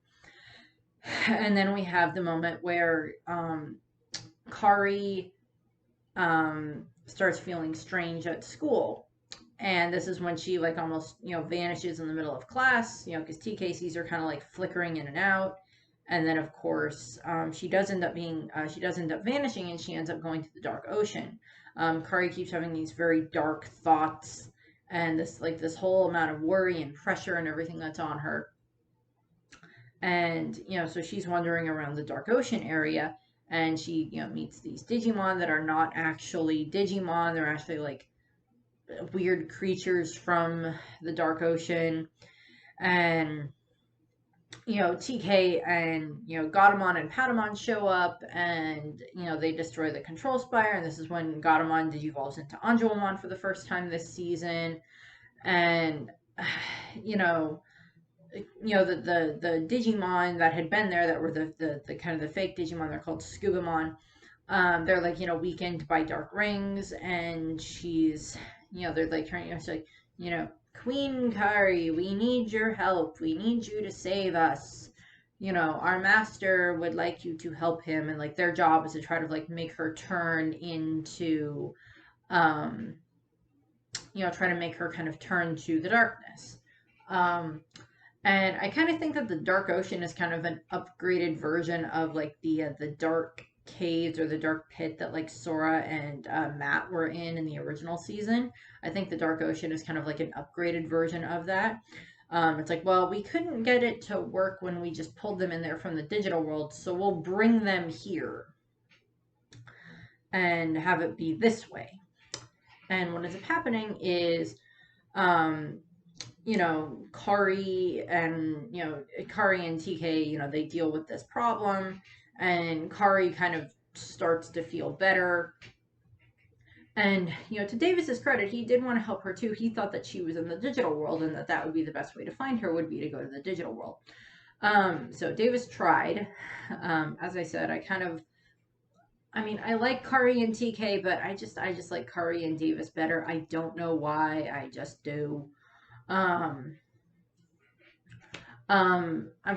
And then we have the moment where Kari starts feeling strange at school. And this is when she like almost, vanishes in the middle of class, because TK sees her kind of like flickering in and out. And then of course, she does end up vanishing, and she ends up going to the dark ocean. Kari keeps having these very dark thoughts, and this whole amount of worry and pressure and everything that's on her. And, so she's wandering around the dark ocean area, and she, meets these Digimon that are not actually Digimon. They're actually like weird creatures from the dark ocean. And, TK and, Gatomon and Patamon show up, and, they destroy the control spire. And this is when Gatomon digivolves into Angelomon for the first time this season. And, the Digimon that had been there, that were the kind of the fake Digimon, they're called Scubamon. They're like, weakened by dark rings, and she's, they're like trying to say, Queen Kari, we need your help. We need you to save us. Our master would like you to help him. And like their job is to try to like make her turn into, try to make her kind of turn to the darkness. And I kind of think that the Dark Ocean is kind of an upgraded version of like the dark caves or the dark pit that like Sora and Matt were in the original season. I think the Dark Ocean is kind of like an upgraded version of that. It's like, well, we couldn't get it to work when we just pulled them in there from the digital world, so we'll bring them here and have it be this way. And what ends up happening is, Kari and TK, they deal with this problem, and Kari kind of starts to feel better. And, to Davis's credit, he did want to help her too. He thought that she was in the digital world, and that would be the best way to find her, would be to go to the digital world. So Davis tried. As I said, I like Kari and TK, but I just like Kari and Davis better. I don't know why. I just do. I'm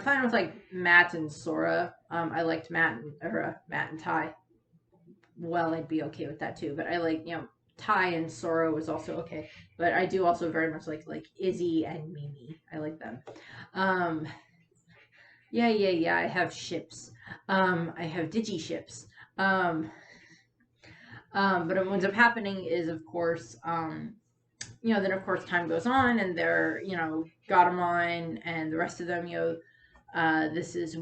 fine with like Matt and Sora. I liked Matt and Ty. Well, I'd be okay with that too. But I like, Ty and Sora was also okay. But I do also very much like Izzy and Mimi. I like them. Yeah. I have ships. I have Digi ships. But what ends up happening is, of course, then of course time goes on, and they're, Gatomon and the rest of them, this is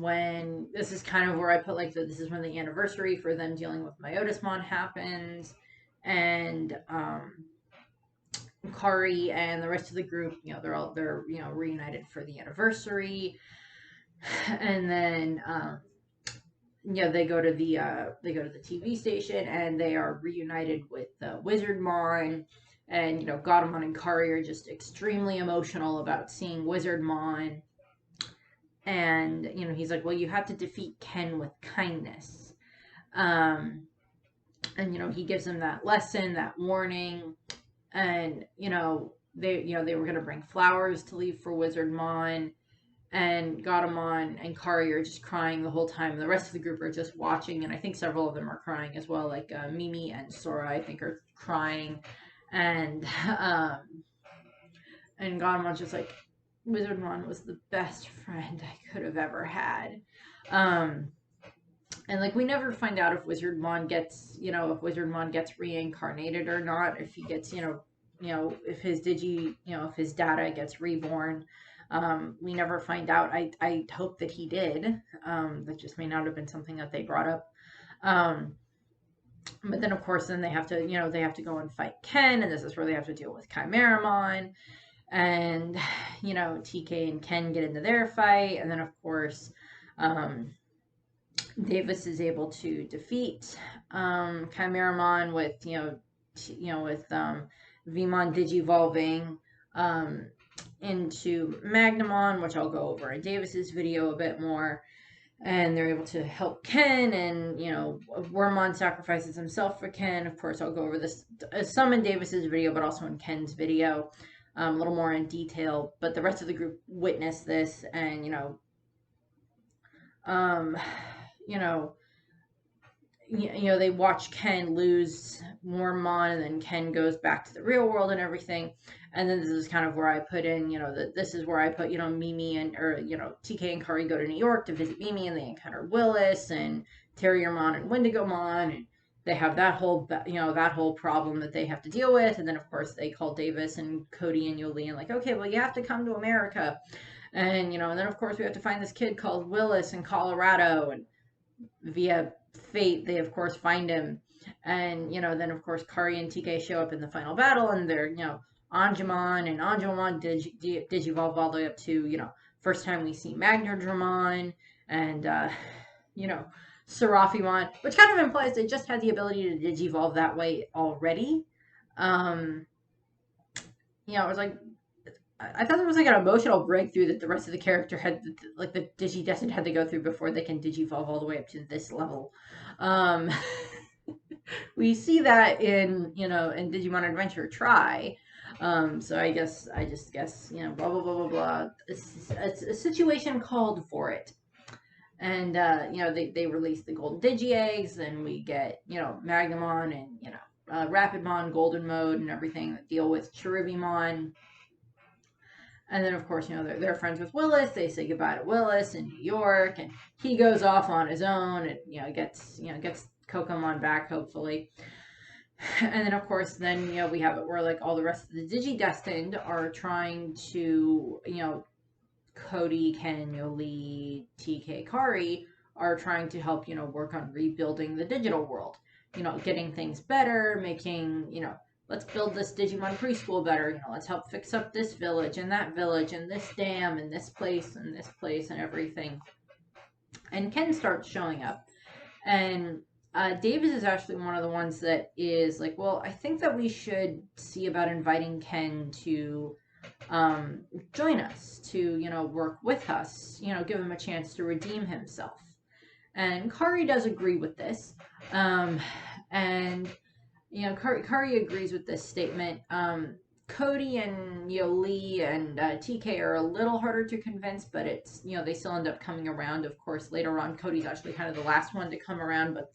kind of where I put like this is when the anniversary for them dealing with Myotismon happens, and Kari and the rest of the group, they're reunited for the anniversary, and then they go to the TV station, and they are reunited with Wizardmon. And, Gatomon and Kari are just extremely emotional about seeing Wizardmon. And, he's like, well, you have to defeat Ken with kindness. And, he gives them that lesson, that warning. And, they were going to bring flowers to leave for Wizardmon. And Gatomon and Kari are just crying the whole time. The rest of the group are just watching. And I think several of them are crying as well. Like Mimi and Sora, I think, are crying. And Gatomon's just like, Wizardmon was the best friend I could have ever had. And like we never find out if Wizardmon gets reincarnated or not, if he gets, if his if his data gets reborn. We never find out. I hope that he did. That just may not have been something that they brought up. But then, of course, then they have to go and fight Ken, and this is where they have to deal with Chimeramon, and, TK and Ken get into their fight, and then, of course, Davis is able to defeat Chimeramon with, with Vmon digivolving into Magnamon, which I'll go over in Davis's video a bit more. And they're able to help Ken, and Wormmon sacrifices himself for Ken. Of course, I'll go over this some in Davis's video, but also in Ken's video, a little more in detail. But the rest of the group witness this, and they watch Ken lose Wormmon, and then Ken goes back to the real world and everything. And then this is kind of where I put in, this is where I put, Mimi or TK and Kari go to New York to visit Mimi, and they encounter Willis and Terriermon and Wendigomon, and they have that whole problem that they have to deal with. And then of course they call Davis and Cody and Yoli and like, okay, well, you have to come to America. And, and then of course we have to find this kid called Willis in Colorado, and via fate, they of course find him. And, then of course Kari and TK show up in the final battle, and they're, Angemon, and Angemon digivolve all the way up to, first time we see Magnadramon, and, Seraphimon, which kind of implies they just had the ability to digivolve that way already. It was like, I thought there was like an emotional breakthrough that the rest of the character had, like the DigiDestined had to go through before they can digivolve all the way up to this level. We see that in Digimon Adventure Try. So I just guess, blah, blah, blah, blah, blah. It's a situation called for it. And, they release the golden Digi-Eggs, and we get, Magnamon and, Rapidmon, Golden Mode, and everything that deal with Cherubimon. And then, of course, they're friends with Willis. They say goodbye to Willis in New York, and he goes off on his own and, gets Kokomon back, hopefully. And then, of course, we have it where, like, all the rest of the DigiDestined are trying to, Cody, Ken, Yoli, TK, Kari are trying to help, work on rebuilding the digital world. Getting things better, making, let's build this Digimon preschool better. Let's help fix up this village and that village and this dam and this place and everything. And Ken starts showing up. And Davis is actually one of the ones that is like, well, I think that we should see about inviting Ken to join us, to, work with us, give him a chance to redeem himself. And Kari does agree with this. And, Kari agrees with this statement. Cody and Yoli and TK are a little harder to convince, but it's, they still end up coming around. Of course, later on, Cody's actually kind of the last one to come around, but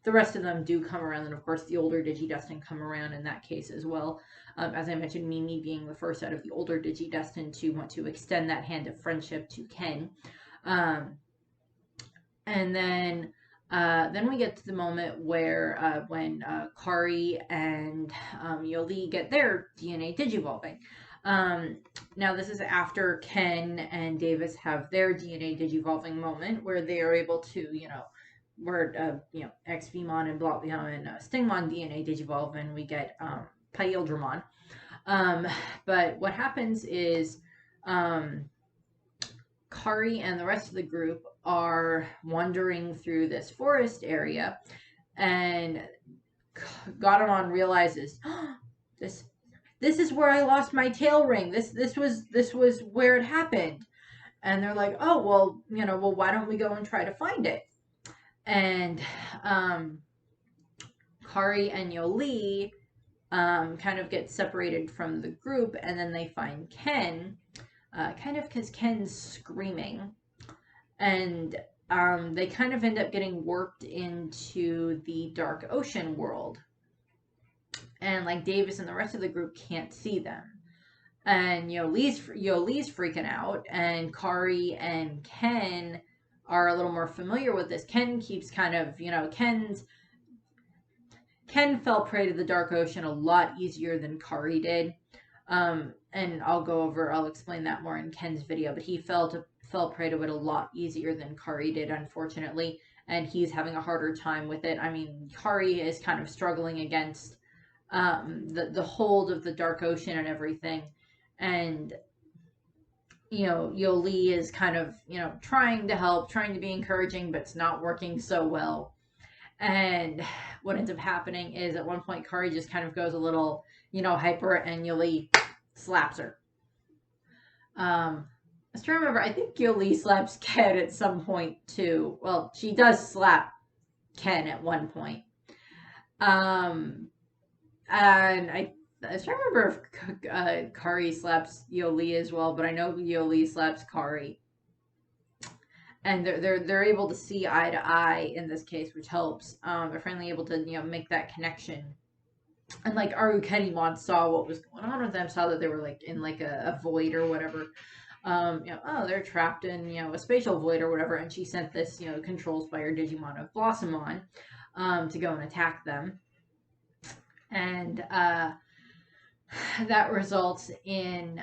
the rest of them do come around. And of course, the older DigiDestined come around in that case as well. As I mentioned, Mimi being the first out of the older DigiDestined to want to extend that hand of friendship to Ken. And then we get to the moment where when Kari and Yoli get their DNA digivolving. Now this is after Ken and Davis have their DNA digivolving moment, where they are able to, where XVmon and Blotvion and Stingmon DNA digivolve, and we get Paildramon. But what happens is Kari and the rest of the group are wandering through this forest area, and Gatomon realizes, oh, this is where I lost my tail ring. This was where it happened. And they're like, oh, well, well, why don't we go and try to find it? And Kari and Yoli kind of get separated from the group, and then they find Ken, kind of because Ken's screaming. And they kind of end up getting warped into the Dark Ocean world. And like Davis and the rest of the group can't see them. And Yoli's freaking out, and Kari and Ken are a little more familiar with this. Ken keeps kind of, Ken fell prey to the Dark Ocean a lot easier than Kari did. And I'll explain that more in Ken's video, but he fell prey to it a lot easier than Kari did, unfortunately, and he's having a harder time with it. I mean, Kari is kind of struggling against the hold of the Dark Ocean and everything, and Yoli is kind of trying to help, trying to be encouraging, but it's not working so well. And what ends up happening is at one point Kari just kind of goes a little, hyper, and Yuli slaps her. I was trying to remember. I think Yuli slaps Ken at some point too. Well, she does slap Ken at one point. Um, and I was trying to remember if Kari slaps Yoli as well, but I know Yoli slaps Kari, and they're able to see eye to eye in this case, which helps. They're finally able to make that connection. And like Arukenimon saw what was going on with them, saw that they were like in like a void or whatever. Oh, they're trapped in a spatial void or whatever, and she sent this control spire Digimon of Blossomon to go and attack them, and that results in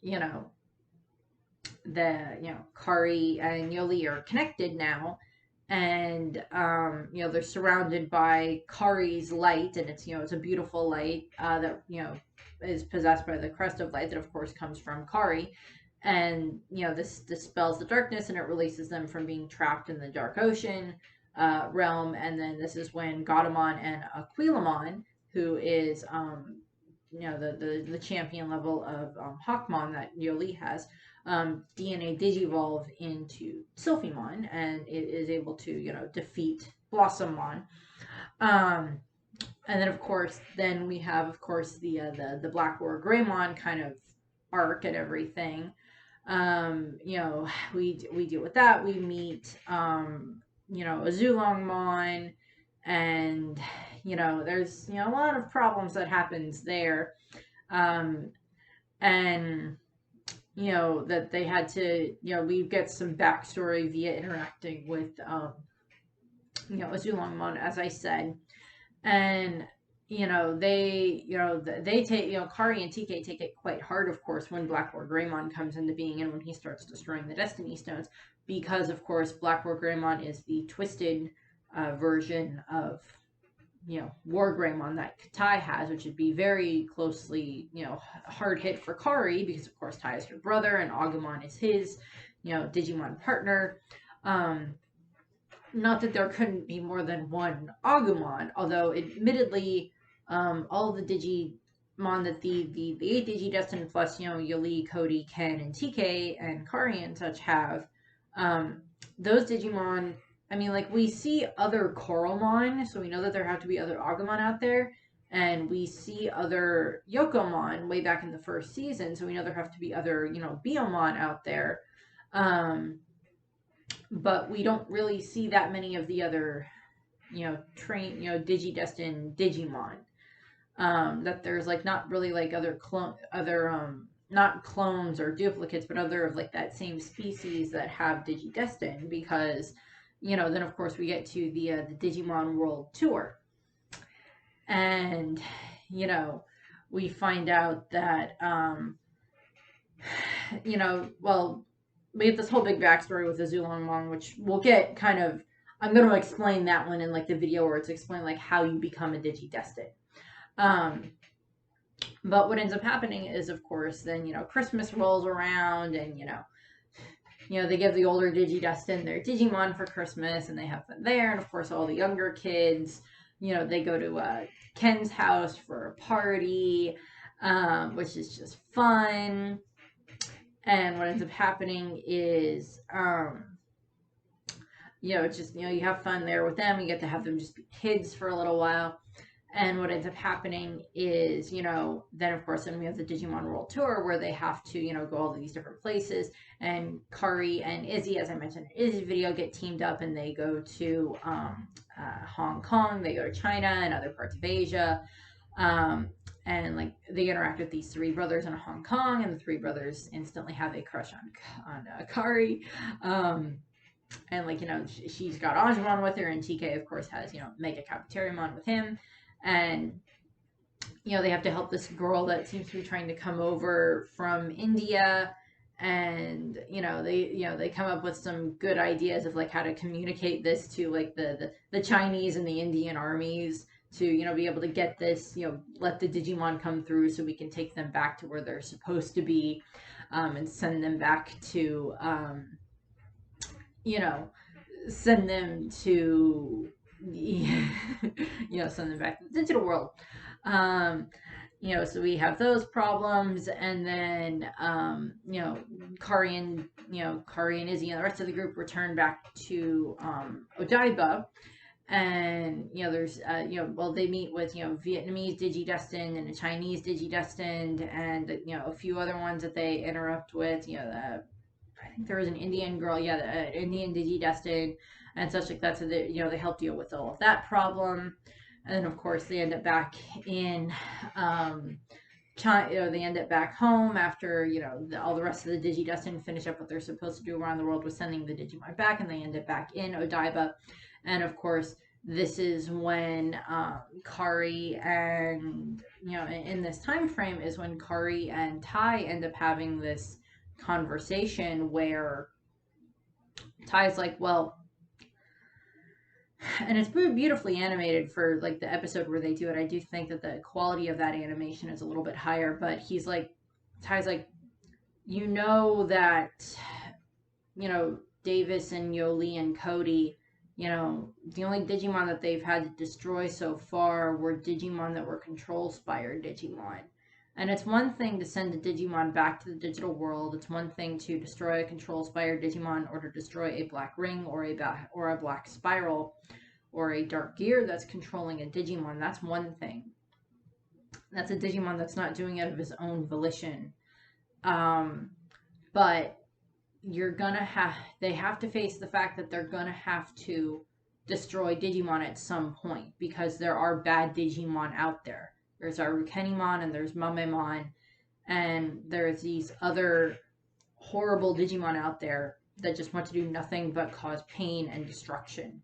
you know Kari and Yoli are connected now, and they're surrounded by Kari's light, and it's a beautiful light that is possessed by the crest of light that of course comes from Kari, and this dispels the darkness and it releases them from being trapped in the dark ocean realm. And then this is when Gatomon and Aquilamon, who is the champion level of Hawkmon that Yoli has, DNA digivolve into Sylphimon, and it is able to defeat Blossommon. And then of course, then we have of course the Black War Greymon kind of arc and everything. We deal with that. We meet a Zulongmon, and there's a lot of problems that happens there, and that they had to we get some backstory via interacting with a Zulongmon, as I said. And they take Kari and TK take it quite hard, of course, when Black War Greymon comes into being and when he starts destroying the Destiny Stones, because of course Black War Greymon is the twisted version of War Greymon that Tai has, which would be very closely hard hit for Kari, because of course Tai is her brother and Agumon is his Digimon partner. Not that there couldn't be more than one Agumon, although admittedly, all of the Digimon that the 8 DigiDestined plus Yuli, Cody, Ken, and TK, and Kari and such have, those Digimon, I mean, like, we see other Coralmon, so we know that there have to be other Agumon out there, and we see other Yokomon way back in the first season, so we know there have to be other Biomon out there. But we don't really see that many of the other, Digidestined Digimon. That there's like not really like other not clones or duplicates, but other of like that same species that have Digidestined, because then of course we get to the Digimon World Tour, and we find out that well, we get this whole big backstory with the Zulongmon, which we'll get kind of. I'm going to explain that one in like the video where it's explained like how you become a Digidestined. But what ends up happening is, of course, then Christmas rolls around, and they give the older Digidestined their Digimon for Christmas, and they have them there, and of course all the younger kids, they go to Ken's house for a party, which is just fun. And what ends up happening is, it's just, you have fun there with them. You get to have them just be kids for a little while. And what ends up happening is, then of course, then we have the Digimon World Tour where they have to, go all these different places. And Kari and Izzy, as I mentioned in Izzy's video, get teamed up and they go to Hong Kong, they go to China and other parts of Asia. And like they interact with these 3 brothers in Hong Kong, and the 3 brothers instantly have a crush on Kari. And like she's got Anjumon with her, and TK of course has Mega Cafeteriamon with him, and they have to help this girl that seems to be trying to come over from India, and they come up with some good ideas of like how to communicate this to like the Chinese and the Indian armies, to be able to get this, let the Digimon come through so we can take them back to where they're supposed to be, and send them back to send them to, send them back to the digital world. Um, so we have those problems, and then, Kari and Izzy and the rest of the group return back to Odaiba, and there's they meet with Vietnamese DigiDestined and a Chinese DigiDestined, and a few other ones that they interrupt with. I think there was an Indian girl, the Indian DigiDestined and such like that. So they help deal with all of that problem, and then of course they end up back in China. They end up back home after all the rest of the DigiDestined finish up what they're supposed to do around the world with sending the Digimon back, and they end up back in Odaiba. And of course, this is when Kari and in this time frame is when Kari and Tai end up having this conversation where Tai's like, well, and it's beautifully animated for like the episode where they do it. I do think that the quality of that animation is a little bit higher, but Tai's like, that Davis and Yoli and Cody, the only Digimon that they've had to destroy so far were Digimon that were Control-Spire Digimon. And it's one thing to send a Digimon back to the digital world. It's one thing to destroy a Control-Spire Digimon, or to destroy a black ring or a black spiral or a dark gear that's controlling a Digimon. That's one thing. That's a Digimon that's not doing it of his own volition. But they have to face the fact that they're gonna have to destroy Digimon at some point, because there are bad Digimon out there. There's our Rukenimon, and there's Mamemon, and there's these other horrible Digimon out there that just want to do nothing but cause pain and destruction.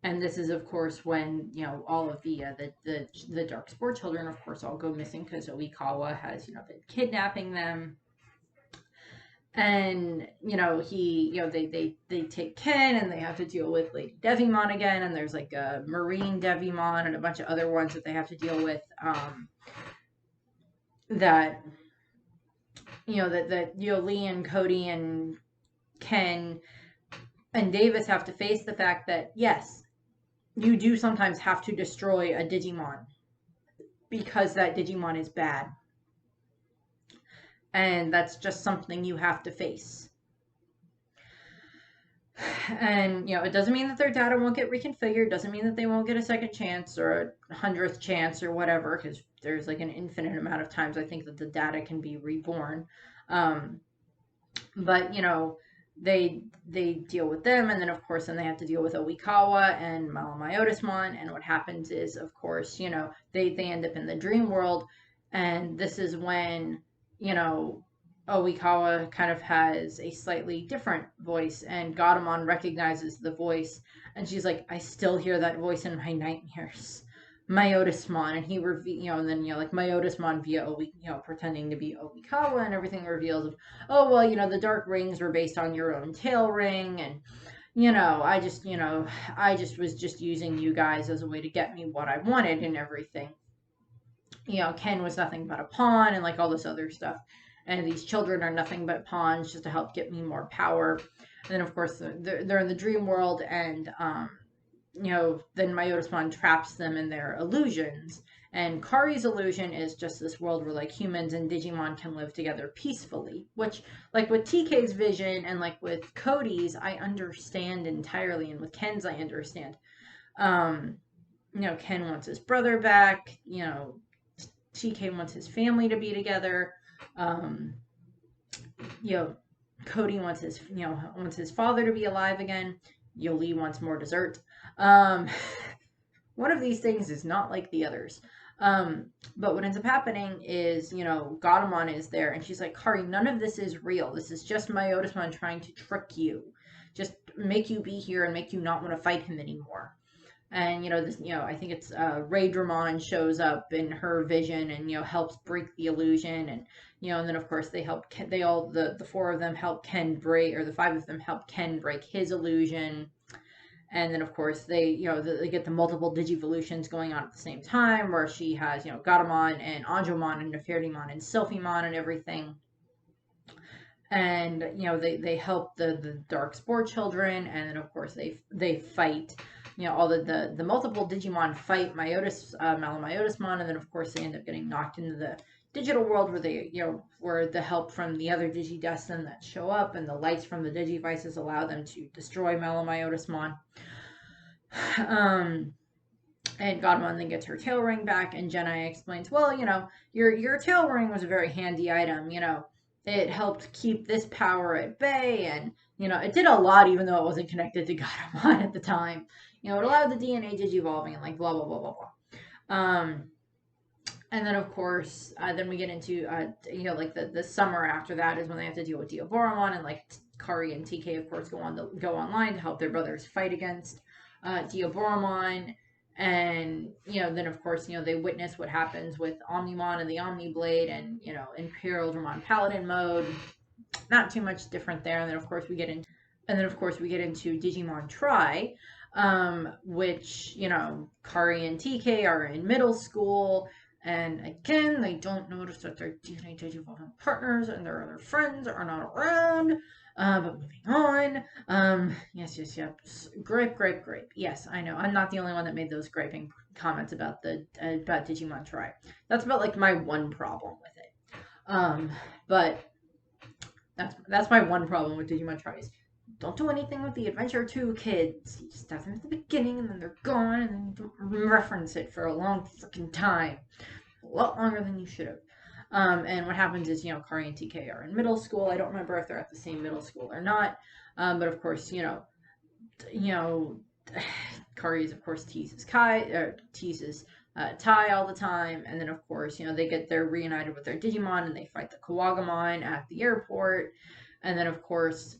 And this is, of course, when all of the Dark Spore children, of course, all go missing, because Oikawa has been kidnapping them. And they take Ken, and they have to deal with Lady Devimon again, and there's like a Marine Devimon and a bunch of other ones that they have to deal with. That Lee and Cody and Ken and Davis have to face the fact that yes, you do sometimes have to destroy a Digimon because that Digimon is bad. And that's just something you have to face. And, it doesn't mean that their data won't get reconfigured. Doesn't mean that they won't get a second chance or a 100th chance or whatever, because there's like an infinite amount of times I think that the data can be reborn. But, they deal with them, and then of course then they have to deal with Oikawa and Malamyotismon, and what happens is, of course, they end up in the dream world, and this is when Oikawa kind of has a slightly different voice, and Gatomon recognizes the voice, and she's like, I still hear that voice in my nightmares. Myotismon, and he and then like Myotismon via pretending to be Oikawa, and everything reveals of, oh well, the dark rings were based on your own tail ring, and I just was just using you guys as a way to get me what I wanted and everything. Ken was nothing but a pawn, and like all this other stuff, and these children are nothing but pawns just to help get me more power. And then of course they're in the dream world, and then Myotismon traps them in their illusions. And Kari's illusion is just this world where like humans and Digimon can live together peacefully, which like with TK's vision and like with Cody's, I understand entirely, and with Ken's, I understand. Ken wants his brother back. TK wants his family to be together. Cody wants his father to be alive again. Yoli wants more dessert. One of these things is not like the others. But what ends up happening is, Gatomon is there, and she's like, Kari, none of this is real. This is just Myotismon trying to trick you. Just make you be here and make you not want to fight him anymore. And, I think it's Raydramon shows up in her vision and, helps break the illusion. And, and then, of course, the four of them help Ken break, or the five of them help Ken break his illusion. And then, of course, they get the multiple Digivolutions going on at the same time, where she has, Gatomon and Anjomon and Nefertimon and Sylphimon and everything. and they help the dark spore children, and then of course they fight, all the multiple Digimon fight Malamyotismon, and then of course they end up getting knocked into the digital world where they where the help from the other DigiDestined that show up and the lights from the Digivices allow them to destroy Malamyotismon. And Gatomon then gets her tail ring back, and Jedi explains, well, your tail ring was a very handy item. It helped keep this power at bay, and it did a lot, even though it wasn't connected to Gatomon at the time. It allowed the DNA digivolving and like blah blah blah blah blah. And then of course, then we get into like the summer after that is when they have to deal with Diaboromon, and like Kari and TK of course go online to help their brothers fight against Diaboromon. And then of course they witness what happens with Omnimon and the Omniblade, and Imperial Dramon Paladin mode. Not too much different there. And then of course we get into Digimon Tri, which Kari and TK are in middle school, and again they don't notice that their DNA digivolving partners and their other friends are not around. But moving on. Yes. Grape. Yes, I know. I'm not the only one that made those griping comments about about Digimon Tri. That's about like my one problem with it. But that's my one problem with Digimon Tri is don't do anything with the Adventure 2 kids. You just have them at the beginning, and then they're gone, and then you don't reference it for a long freaking time. A lot longer than you should have. And what happens is, Kari and TK are in middle school. I don't remember if they're at the same middle school or not. But of course, Kari of course teases Tai all the time. And then of course, they're reunited with their Digimon, and they fight the Kawagamon at the airport. And then of course,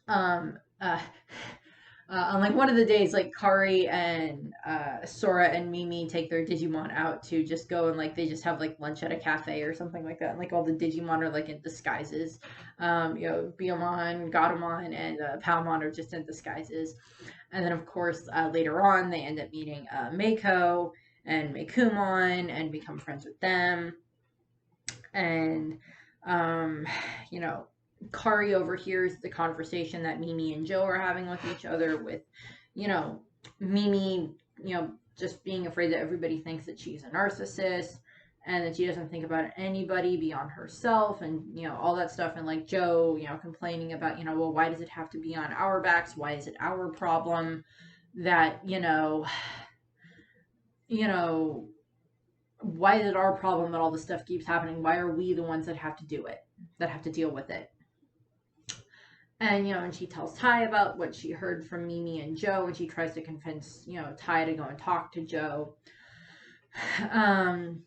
on like one of the days, like Kari and Sora and Mimi take their Digimon out to just go and like they just have like lunch at a cafe or something like that. And like all the Digimon are like in disguises. Biyomon, Gatomon, and Palmon are just in disguises. And then of course later on they end up meeting Mako and Mekumon and become friends with them. And Kari overhears the conversation that Mimi and Joe are having with each other, with, Mimi, just being afraid that everybody thinks that she's a narcissist and that she doesn't think about anybody beyond herself, and, all that stuff. And like Joe, complaining about, well, why does it have to be on our backs? Why is it our problem that, why is it our problem that all this stuff keeps happening? Why are we the ones that have to do it, that have to deal with it? And, and she tells Tai about what she heard from Mimi and Joe, and she tries to convince, Tai to go and talk to Joe. And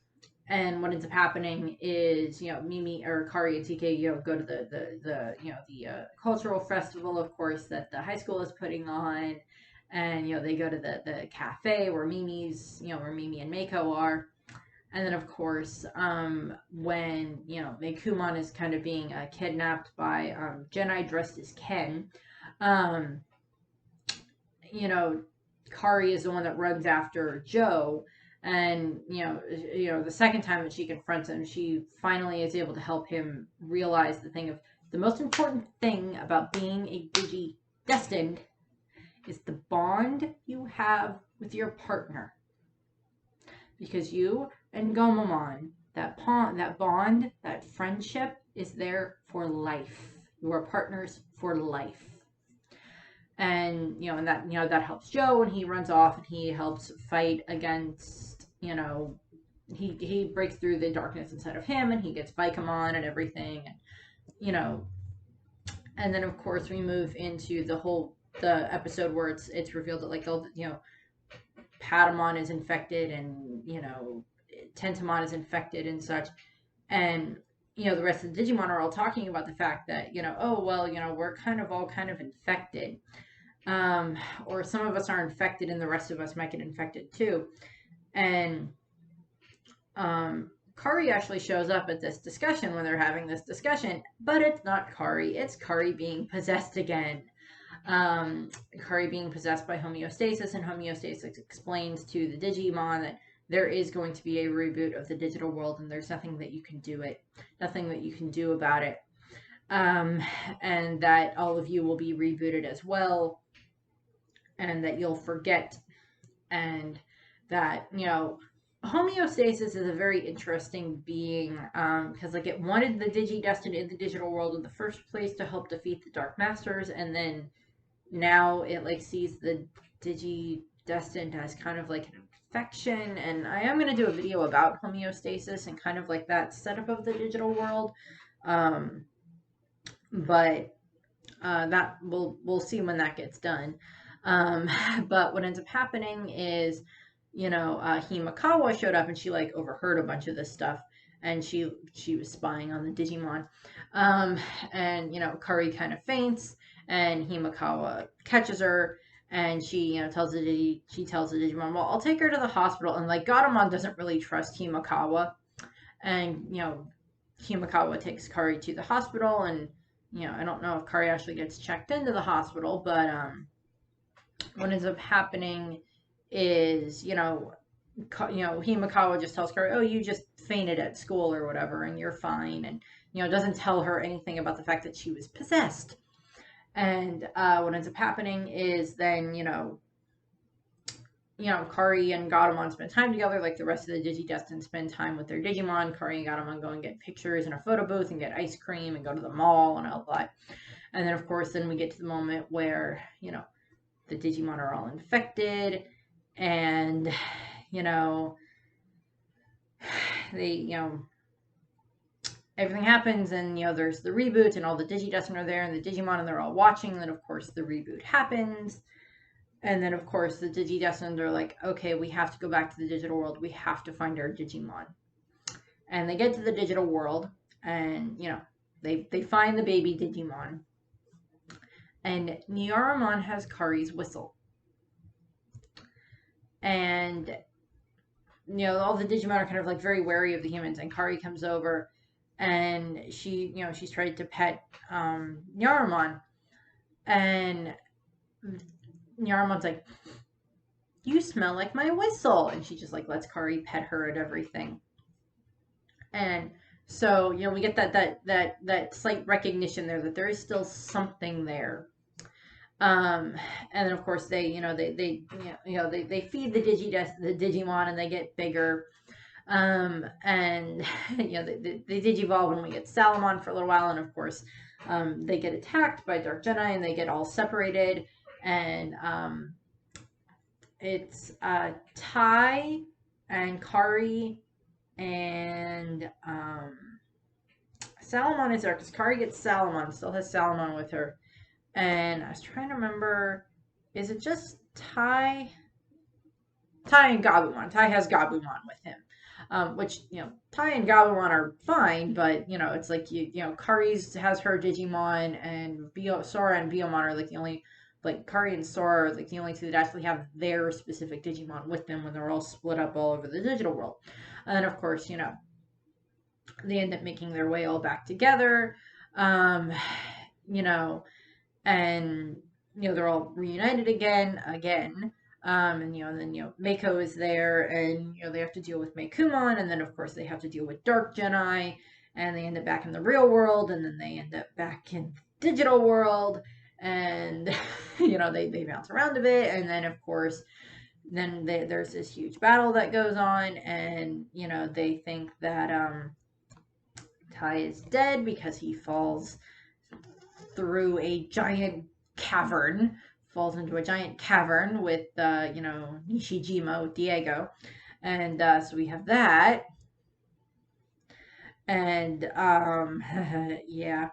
what ends up happening is, Mimi or Kari and TK, go to the cultural festival, of course, that the high school is putting on. And, they go to the cafe where Mimi's, where Mimi and Mako are. And then, of course, when, Mekumon is kind of being kidnapped by Jedi dressed as Ken, Kari is the one that runs after Joe. And, the second time that she confronts him, she finally is able to help him realize the most important thing about being a DigiDestined is the bond you have with your partner. Because you and Gatomon, that bond, that friendship is there for life. You are partners for life. And, and that helps Joe when he runs off, and he helps fight against, he breaks through the darkness inside of him, and he gets Vicomon and everything. And, and then of course we move into the episode where it's revealed that like Patamon is infected, and Tentomon is infected and such, and the rest of the Digimon are all talking about the fact that oh well, we're all kind of infected, or some of us are infected and the rest of us might get infected too. And Kari actually shows up at this discussion when they're having this discussion, but it's not Kari, it's Kari being possessed again. Kari being possessed by homeostasis, and homeostasis explains to the Digimon that there is going to be a reboot of the digital world, and there's nothing that you can do about it. um, and that all of you will be rebooted as well, and that you'll forget, and that, homeostasis is a very interesting being, because like it wanted the DigiDestined in the digital world in the first place to help defeat the Dark Masters, and then now it like sees the DigiDestined as kind of like an infection. And I am going to do a video about homeostasis and kind of like that setup of the digital world, um, but that we'll see when that gets done. Um, but what ends up happening is, Himakawa showed up and she like overheard a bunch of this stuff, and she was spying on the Digimon, um, and Kari kind of faints, and Himakawa catches her, and she tells the Digimon, well, I'll take her to the hospital, and like Gatomon doesn't really trust Himakawa, and Himakawa takes Kari to the hospital, and I don't know if Kari actually gets checked into the hospital, but what ends up happening is, Himakawa just tells Kari, oh, you just fainted at school or whatever, and you're fine, and doesn't tell her anything about the fact that she was possessed. And what ends up happening is then, Kari and Gatomon spend time together, like the rest of the DigiDestined spend time with their Digimon. Kari and Gatomon go and get pictures in a photo booth and get ice cream and go to the mall and all that. And then, of course, then we get to the moment where, the Digimon are all infected, and, they, everything happens, and, there's the reboot, and all the DigiDestined are there, and the Digimon, and they're all watching, and then, of course, the reboot happens. And then, of course, the DigiDestined are like, okay, we have to go back to the digital world. We have to find our Digimon. And they get to the digital world, and, they find the baby Digimon. And Nyaramon has Kari's whistle. And, all the Digimon are kind of like very wary of the humans. And Kari comes over, and she's tried to pet Nyaramon. And Nyaramon's like, you smell like my whistle, and she just like lets Kari pet her and everything. And so we get that slight recognition there that there is still something there. And then of course they feed the Digimon, and they get bigger. And they digivolve, and we get Salamon for a little while, and of course they get attacked by Dark Jedi, and they get all separated. And it's Tai and Kari and Salamon is there because Kari gets Salamon, still has Salamon with her. And I was trying to remember, is it just Tai and Gabumon? Tai has Gabumon with him, which Tai and Gabumon are fine, but it's like Kari's has her Digimon, and Sora and Biomon are like the only. Like, Kari and Sora are like the only two that actually have their specific Digimon with them when they're all split up all over the digital world. And then, of course, they end up making their way all back together, and, they're all reunited again. And, then, Mako is there, and, they have to deal with Mekumon, and then, of course, they have to deal with Dark Jedi, and they end up back in the real world, and then they end up back in the digital world. And they bounce around a bit, and then of course then there's this huge battle that goes on, and they think that Tai is dead because he falls through a giant cavern, falls into a giant cavern with Nishijima, with Diego, and so we have that, and yeah.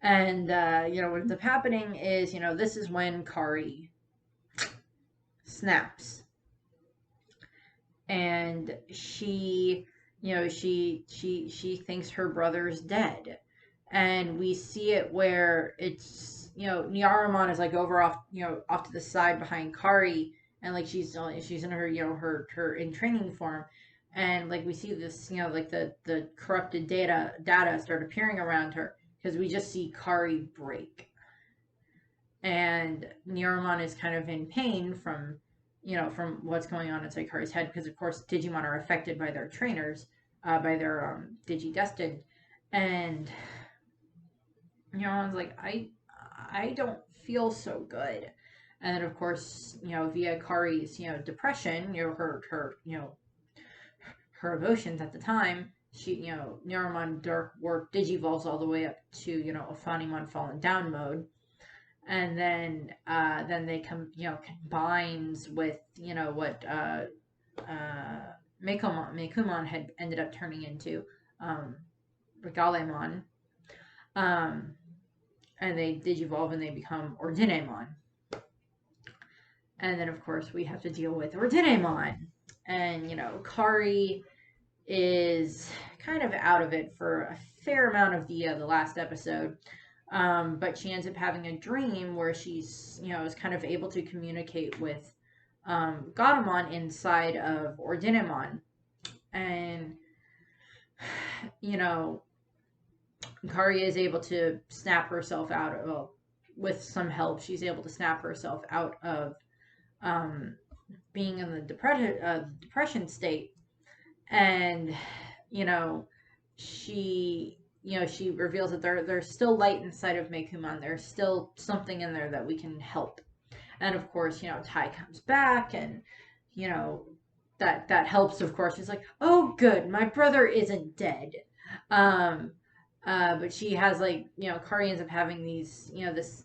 And, what ends up happening is, this is when Kari snaps. And she thinks her brother's dead. And we see it where it's, Nyaramon is like over off to the side behind Kari. And like she's in her, her in training form. And like we see this, like the corrupted data start appearing around her. Because we just see Kari break. And Nyaramon is kind of in pain from what's going on inside Kari's head. Because, of course, Digimon are affected by their trainers, by their DigiDestined. And Nyaron's like, I don't feel so good. And then of course, via Kari's, depression, her emotions at the time, she, Neuramon Dark Warp Digivolves all the way up to, Ophanimon Fallen Down mode. And then they combines with, what Mekumon had ended up turning into, Regalemon. Um, and they digivolve and they become Ordinemon. And then, of course, we have to deal with Ordinemon. And, Kari is kind of out of it for a fair amount of the last episode. But she ends up having a dream where she's, is kind of able to communicate with Gatomon inside of Ordinemon. And, you know, Kari is able to snap herself out of, well, with some help, she's able to snap herself out of um, being in the depression state. And, you know, she reveals that there's still light inside of Mekumon. There's still something in there that we can help. And of course, Tai comes back, and you know that helps. Of course, she's like, "Oh, good, my brother isn't dead." Um, but she has like, Kari ends up having these, this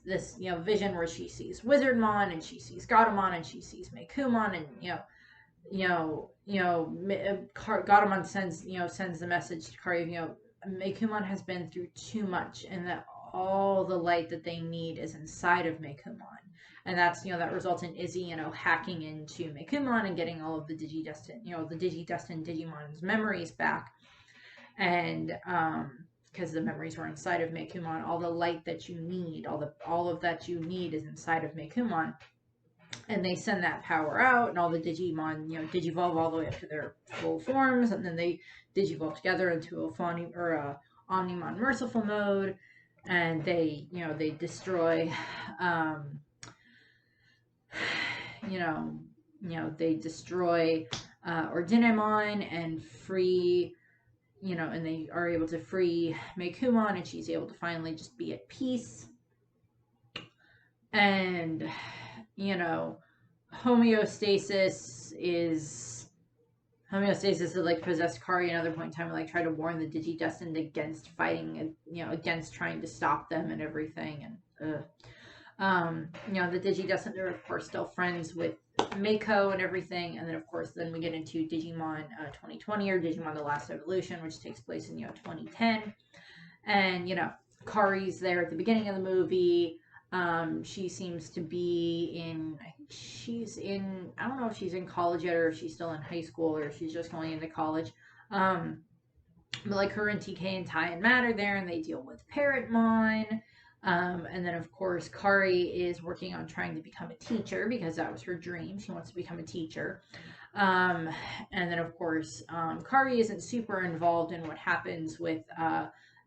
vision where she sees Wizardmon and she sees Gatomon and she sees Mekumon, and Gatomon sends the message to Kari, Mekumon has been through too much, and that all the light that they need is inside of Mekumon. And that's, that results in Izzy, hacking into Mekumon and getting all of the DigiDestined Digimon's memories back. And, because the memories were inside of Mekumon, all the light that you need, all of that you need is inside of Mekumon. And they send that power out, and all the Digimon, digivolve all the way up to their full forms, and then they digivolve together into a Omnimon Merciful mode, and they, they destroy, they destroy Ordinemon and free, and they are able to free Mekumon, and she's able to finally just be at peace. And, homeostasis is like possessed Kari at another point in time, and like try to warn the DigiDestined against fighting, and against trying to stop them and everything. And the DigiDestined are of course still friends with Mako and everything. And then of course then we get into Digimon 2020, or Digimon The Last Evolution, which takes place in 2010. And Kari's there at the beginning of the movie. She seems to be in, I think she's in, I don't know if she's in college yet, or if she's still in high school, or if she's just going into college. But like her and TK and Tai and Matt are there, and they deal with Parrotmon. And then of course Kari is working on trying to become a teacher, because that was her dream. She wants to become a teacher. And then of course, Kari isn't super involved in what happens with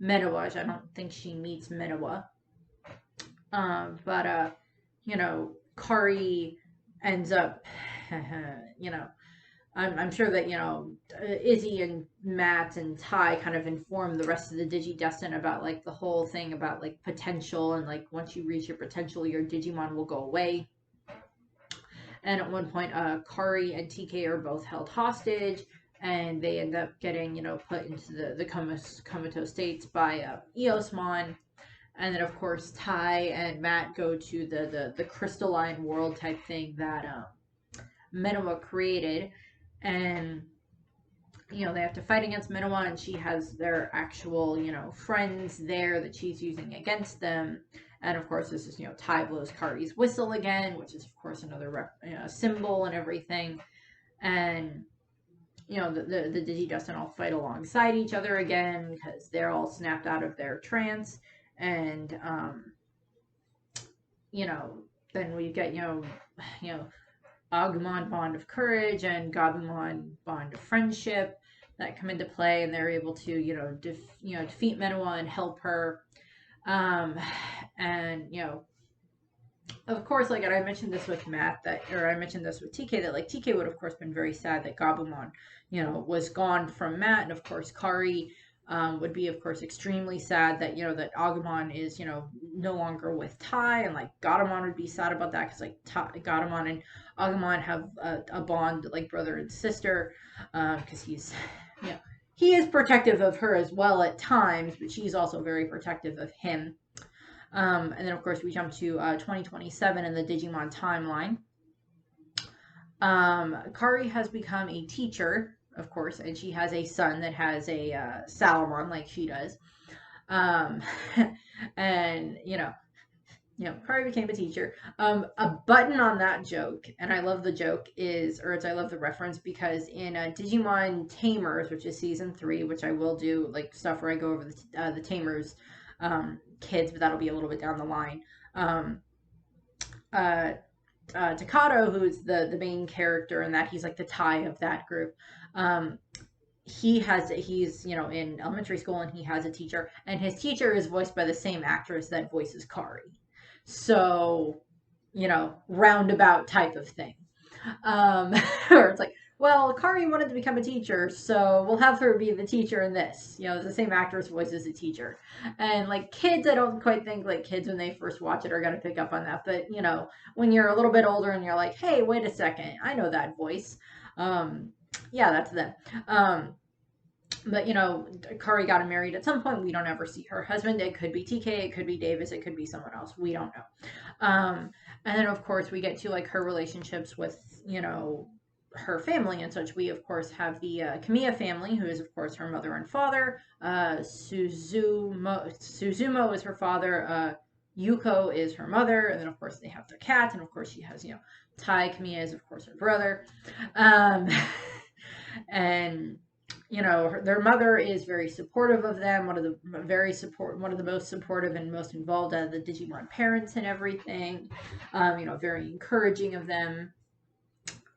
Medawa. I don't think she meets Medawa. But Kari ends up, I'm sure that, Izzy and Matt and Tai kind of inform the rest of the DigiDestined about like the whole thing about like potential, and like once you reach your potential, your Digimon will go away. And at one point, Kari and TK are both held hostage, and they end up getting, put into the comatose states by Eosmon. And then, of course, Tai and Matt go to the crystalline world type thing that Medawa created. And, they have to fight against Medawa, and she has their actual, friends there that she's using against them. And, of course, this is, Tai blows Kari's whistle again, which is, of course, another symbol and everything. And, the DigiDestined all fight alongside each other again, because they're all snapped out of their trance. And then we get Agumon Bond of Courage and Gabumon Bond of Friendship that come into play, and they're able to defeat Medawa and help her. And of course, like, and I mentioned this with Matt, or I mentioned this with TK, that like TK would of course been very sad that Gabumon was gone from Matt. And of course Kari would be, of course, extremely sad that, that Agumon is, no longer with Tai, and like Gatomon would be sad about that because like Gatomon and Agumon have a bond like brother and sister, because he's, you know, he is protective of her as well at times, but she's also very protective of him. And then, of course, we jump to 2027 in the Digimon timeline. Kari has become a teacher, of course, and she has a son that has a Salamon like she does. Um, and Kari became a teacher. A button on that joke, and I love the joke I love the reference, because in Digimon Tamers, which is season 3, which I will do like stuff where I go over the Tamers kids, but that'll be a little bit down the line. Takato, who's the main character in that, he's like the Tai of that group. He's in elementary school, and he has a teacher, and his teacher is voiced by the same actress that voices Kari. So, roundabout type of thing. Or it's like, well, Kari wanted to become a teacher, so we'll have her be the teacher in this. The same actress voices the teacher. And like kids, I don't quite think like kids when they first watch it are going to pick up on that. But, when you're a little bit older and you're like, hey, wait a second, I know that voice. Yeah, that's them. But Kari got married at some point. We don't ever see her husband. It could be TK, it could be Davis, it could be someone else. We don't know. And then of course we get to like her relationships with her family and such. We of course have the Kamiya family, who is of course her mother and father. Suzumo is her father. Yuko is her mother, and then of course they have their cat, and of course she has Tai. Kamiya is of course her brother. And their mother is very supportive of them. One of the most supportive and most involved of the Digimon parents and everything. Very encouraging of them.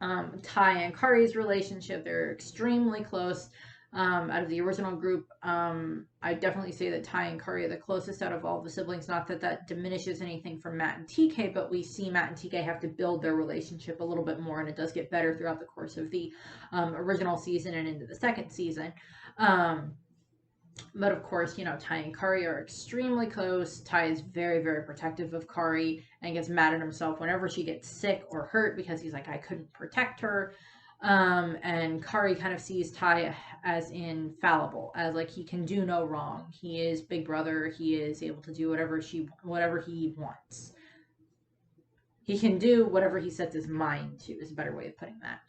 Tai and Kari's relationship, they're extremely close. Out of the original group, I definitely say that Tai and Kari are the closest out of all the siblings. Not that that diminishes anything from Matt and TK, but we see Matt and TK have to build their relationship a little bit more, and it does get better throughout the course of the original season and into the second season. But of course, Tai and Kari are extremely close. Tai is very, very protective of Kari and gets mad at himself whenever she gets sick or hurt, because he's like, I couldn't protect her. And Kari kind of sees Tai as infallible, as like he can do no wrong. He is Big Brother. He is able to do whatever he wants. He can do whatever he sets his mind to, is a better way of putting that.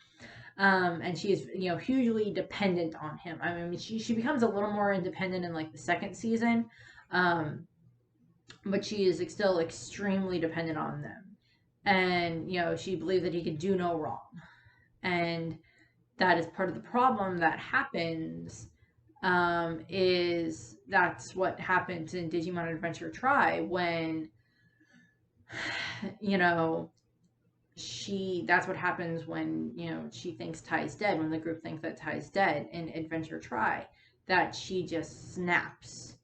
And she is, hugely dependent on him. I mean, she becomes a little more independent in like the second season, but she is still extremely dependent on them. And she believed that he could do no wrong. And that is part of the problem that happens, is that's what happens in Digimon Adventure Tri when, that's what happens when, she thinks Tai's dead, when the group thinks that Tai's dead in Adventure Tri, that she just snaps.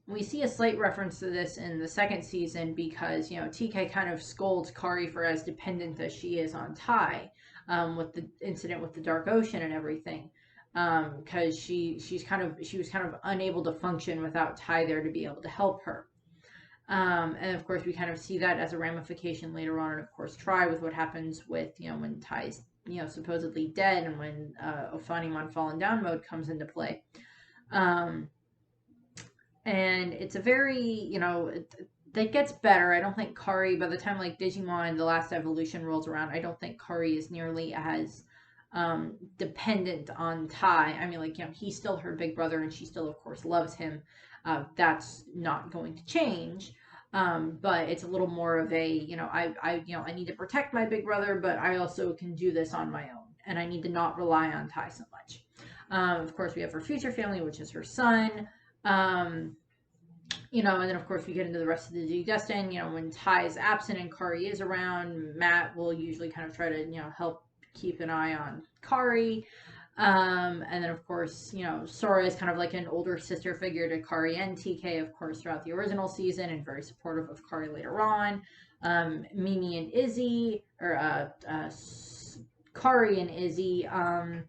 We see a slight reference to this in the second season because, TK kind of scolds Kari for as dependent as she is on Tai, with the incident with the Dark Ocean and everything. Because she was kind of unable to function without Tai there to be able to help her. And of course we kind of see that as a ramification later on, and of course Tri, with what happens with, when Tai's, supposedly dead, and when Ophanimon Fallen Down mode comes into play. And it's a very, that gets better. I don't think Kari, by the time like Digimon the last evolution rolls around, I don't think Kari is nearly as dependent on Tai. I mean, like, he's still her big brother, and she still of course loves him. That's not going to change. But it's a little more of a, I need to protect my big brother, but I also can do this on my own, and I need to not rely on Tai so much. Of course we have her future family, which is her son. And then of course we get into the rest of the DigiDestined. When Tai is absent and Kari is around, Matt will usually kind of try to, help keep an eye on Kari. And then of course, Sora is kind of like an older sister figure to Kari and TK, of course, throughout the original season, and very supportive of Kari later on. Mimi and Izzy, or Kari and Izzy, I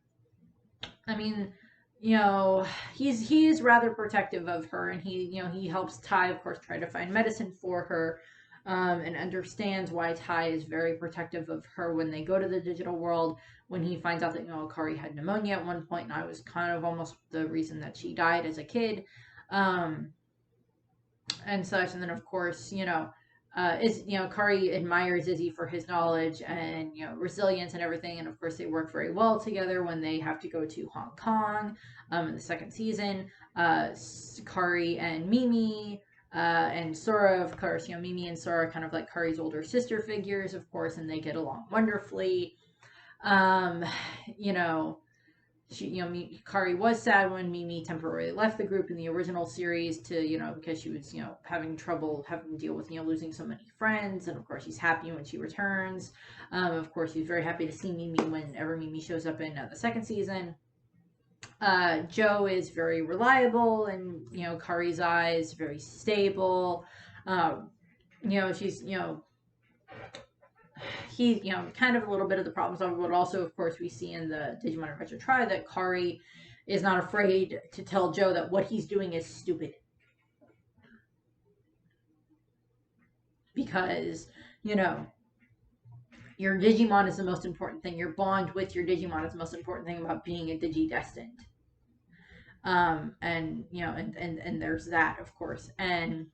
mean, you know, he's rather protective of her, and he helps Ty, of course, try to find medicine for her, and understands why Ty is very protective of her when they go to the digital world. When he finds out that Kari had pneumonia at one point, and I was kind of almost the reason that she died as a kid, um, and such. And then, of course, is Kari admires Izzy for his knowledge and resilience and everything. And of course, they work very well together when they have to go to Hong Kong in the second season. Kari and Mimi. And Sora, of course, Mimi and Sora are kind of like Kari's older sister figures, of course, and they get along wonderfully. Um, you know, Kari was sad when Mimi temporarily left the group in the original series to, because she was, having trouble having to deal with, losing so many friends. And of course, he's happy when she returns. Of course, he's very happy to see Mimi whenever Mimi shows up in the second season. Joe is very reliable and, Kari's eyes, very stable. She's, he, kind of a little bit of the problems of it, but also, of course, we see in the Digimon Adventure Try that Kari is not afraid to tell Joe that what he's doing is stupid. Because, your Digimon is the most important thing. Your bond with your Digimon is the most important thing about being a DigiDestined. And there's that, of course. And,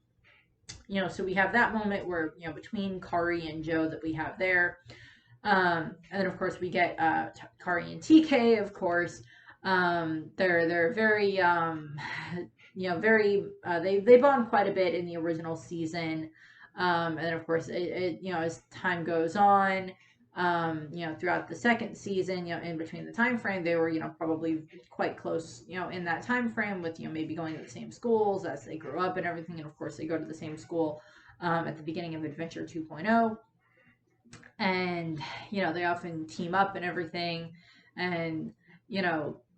so we have that moment where, between Kari and Joe that we have there. And then of course we get Kari and TK, of course. They're very very they bond quite a bit in the original season. And then of course as time goes on, throughout the second season, in between the time frame, they were probably quite close, in that time frame with maybe going to the same schools as they grew up and everything. And of course they go to the same school at the beginning of Adventure 2.0. And they often team up and everything. And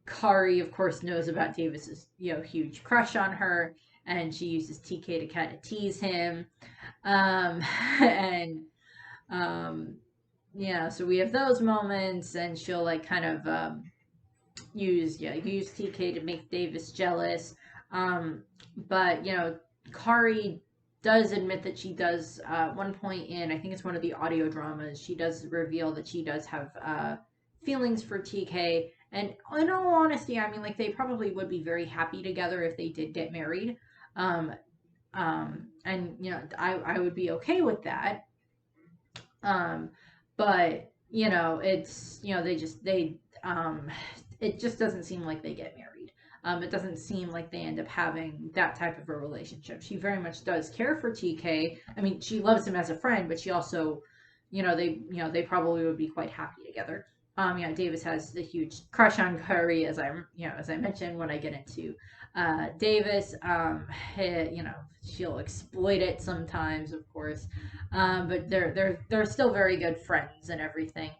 Kari, of course, knows about Davis's huge crush on her, and she uses TK to kind of tease him. And so we have those moments, and she'll like kind of use TK to make Davis jealous. But Kari does admit that she does, one point in, I think it's one of the audio dramas, she does reveal that she does have feelings for TK. And in all honesty, I mean, like, they probably would be very happy together if they did get married. And, I would be okay with that. But, it's, it just doesn't seem like they get married. It doesn't seem like they end up having that type of a relationship. She very much does care for TK. I mean, she loves him as a friend, but she also, they probably would be quite happy together. Davis has the huge crush on Kari, as I mentioned when I get into Davis. She'll exploit it sometimes, of course, but they're still very good friends and everything.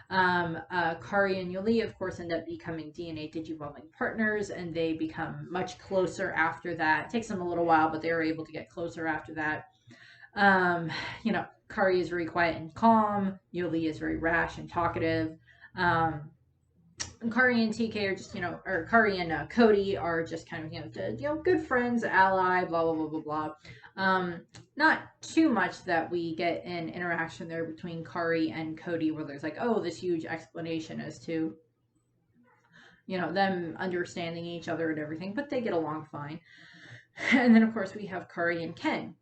Kari and Yuli, of course, end up becoming DNA Digivolving partners, and they become much closer after that. It takes them a little while, but they were able to get closer after that. Kari is very quiet and calm. Yuli is very rash and talkative. Kari and TK are just, or Kari and Cody are just kind of, good friends, ally, blah, blah, blah, blah, blah. Not too much that we get an interaction there between Kari and Cody where there's like, oh, this huge explanation as to, them understanding each other and everything, but they get along fine. And then, of course, we have Kari and Ken.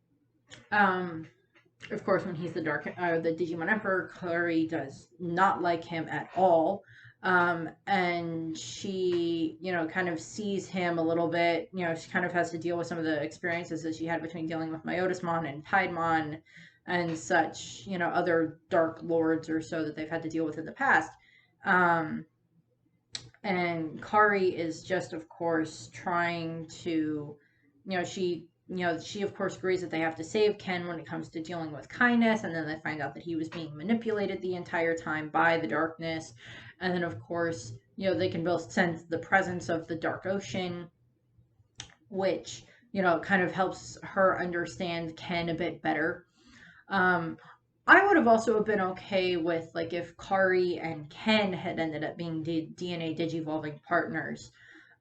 Of course, when he's the Digimon Emperor, Kari does not like him at all. And she, kind of sees him a little bit. She kind of has to deal with some of the experiences that she had between dealing with Myotismon and Tidemon and such, other Dark Lords or so that they've had to deal with in the past. And Kari is just, of course, trying to, she of course agrees that they have to save Ken when it comes to dealing with kindness, and then they find out that he was being manipulated the entire time by the darkness. And then, of course, they can both sense the presence of the dark ocean, which, kind of helps her understand Ken a bit better. I would have also been okay with, like, if Kari and Ken had ended up being DNA Digivolving partners.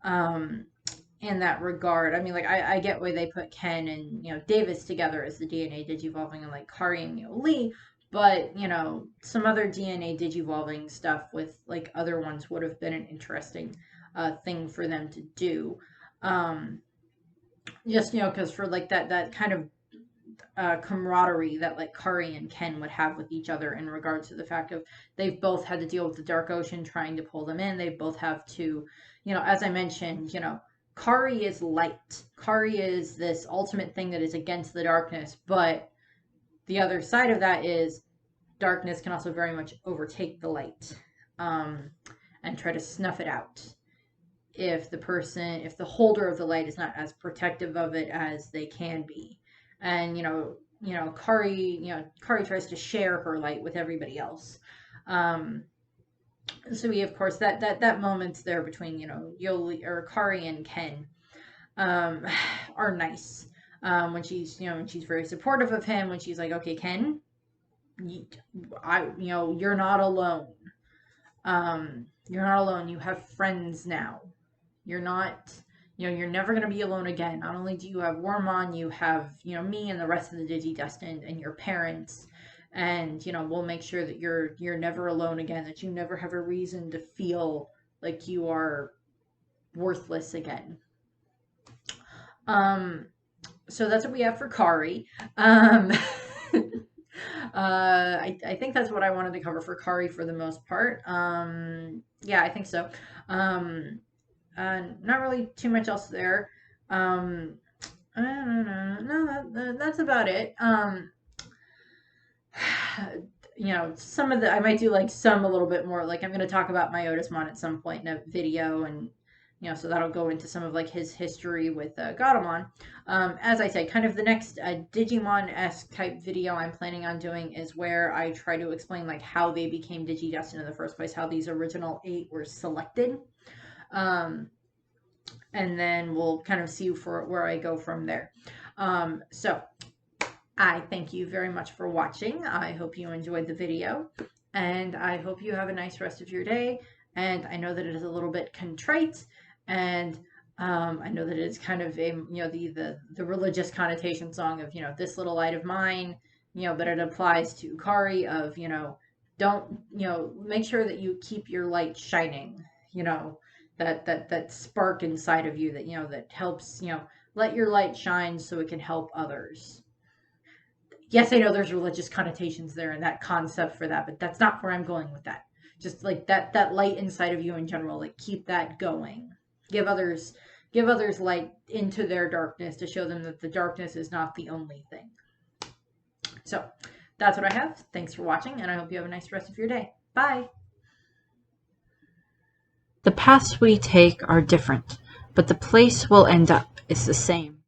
in that regard. I mean, like I get why they put Ken and Davis together as the DNA digivolving, and like Kari and Lee, but some other DNA digivolving stuff with like other ones would have been an interesting thing for them to do. Just because for like that kind of camaraderie that like Kari and Ken would have with each other in regards to the fact of they've both had to deal with the Dark Ocean trying to pull them in. They both have to, as I mentioned, Kari is light. Kari is this ultimate thing that is against the darkness, but the other side of that is darkness can also very much overtake the light, and try to snuff it out if the holder of the light is not as protective of it as they can be. And Kari tries to share her light with everybody else. So we, of course, that moments there between Yoli or Kari and Ken are nice. When she's very supportive of him, when she's like, okay, Ken, you're not alone. You're not alone. You have friends now. You're not, you're never going to be alone again. Not only do you have Wormmon, you have, me and the rest of the DigiDestined and your parents. And, we'll make sure that you're never alone again, that you never have a reason to feel like you are worthless again. So that's what we have for Kari. I think that's what I wanted to cover for Kari for the most part. Yeah, I think so. Not really too much else there. I don't know. No, that's about it. Some of I might do like some a little bit more. Like I'm going to talk about my Otismon at some point in a video, and so that'll go into some of like his history with Gatomon. As I say, kind of the next Digimon-esque type video I'm planning on doing is where I try to explain like how they became DigiDestined in the first place, how these original 8 were selected. And then we'll kind of see for where I go from there. So I thank you very much for watching. I hope you enjoyed the video, and I hope you have a nice rest of your day. And I know that it is a little bit contrite, and I know that it is kind of a the religious connotation song of this little light of mine, but it applies to Kari of don't make sure that you keep your light shining, that spark inside of you that that helps let your light shine so it can help others. Yes, I know there's religious connotations there and that concept for that, but that's not where I'm going with that. Just like that light inside of you in general, like keep that going. Give others light into their darkness to show them that the darkness is not the only thing. So that's what I have. Thanks for watching, and I hope you have a nice rest of your day. Bye. The paths we take are different, but the place we'll end up is the same.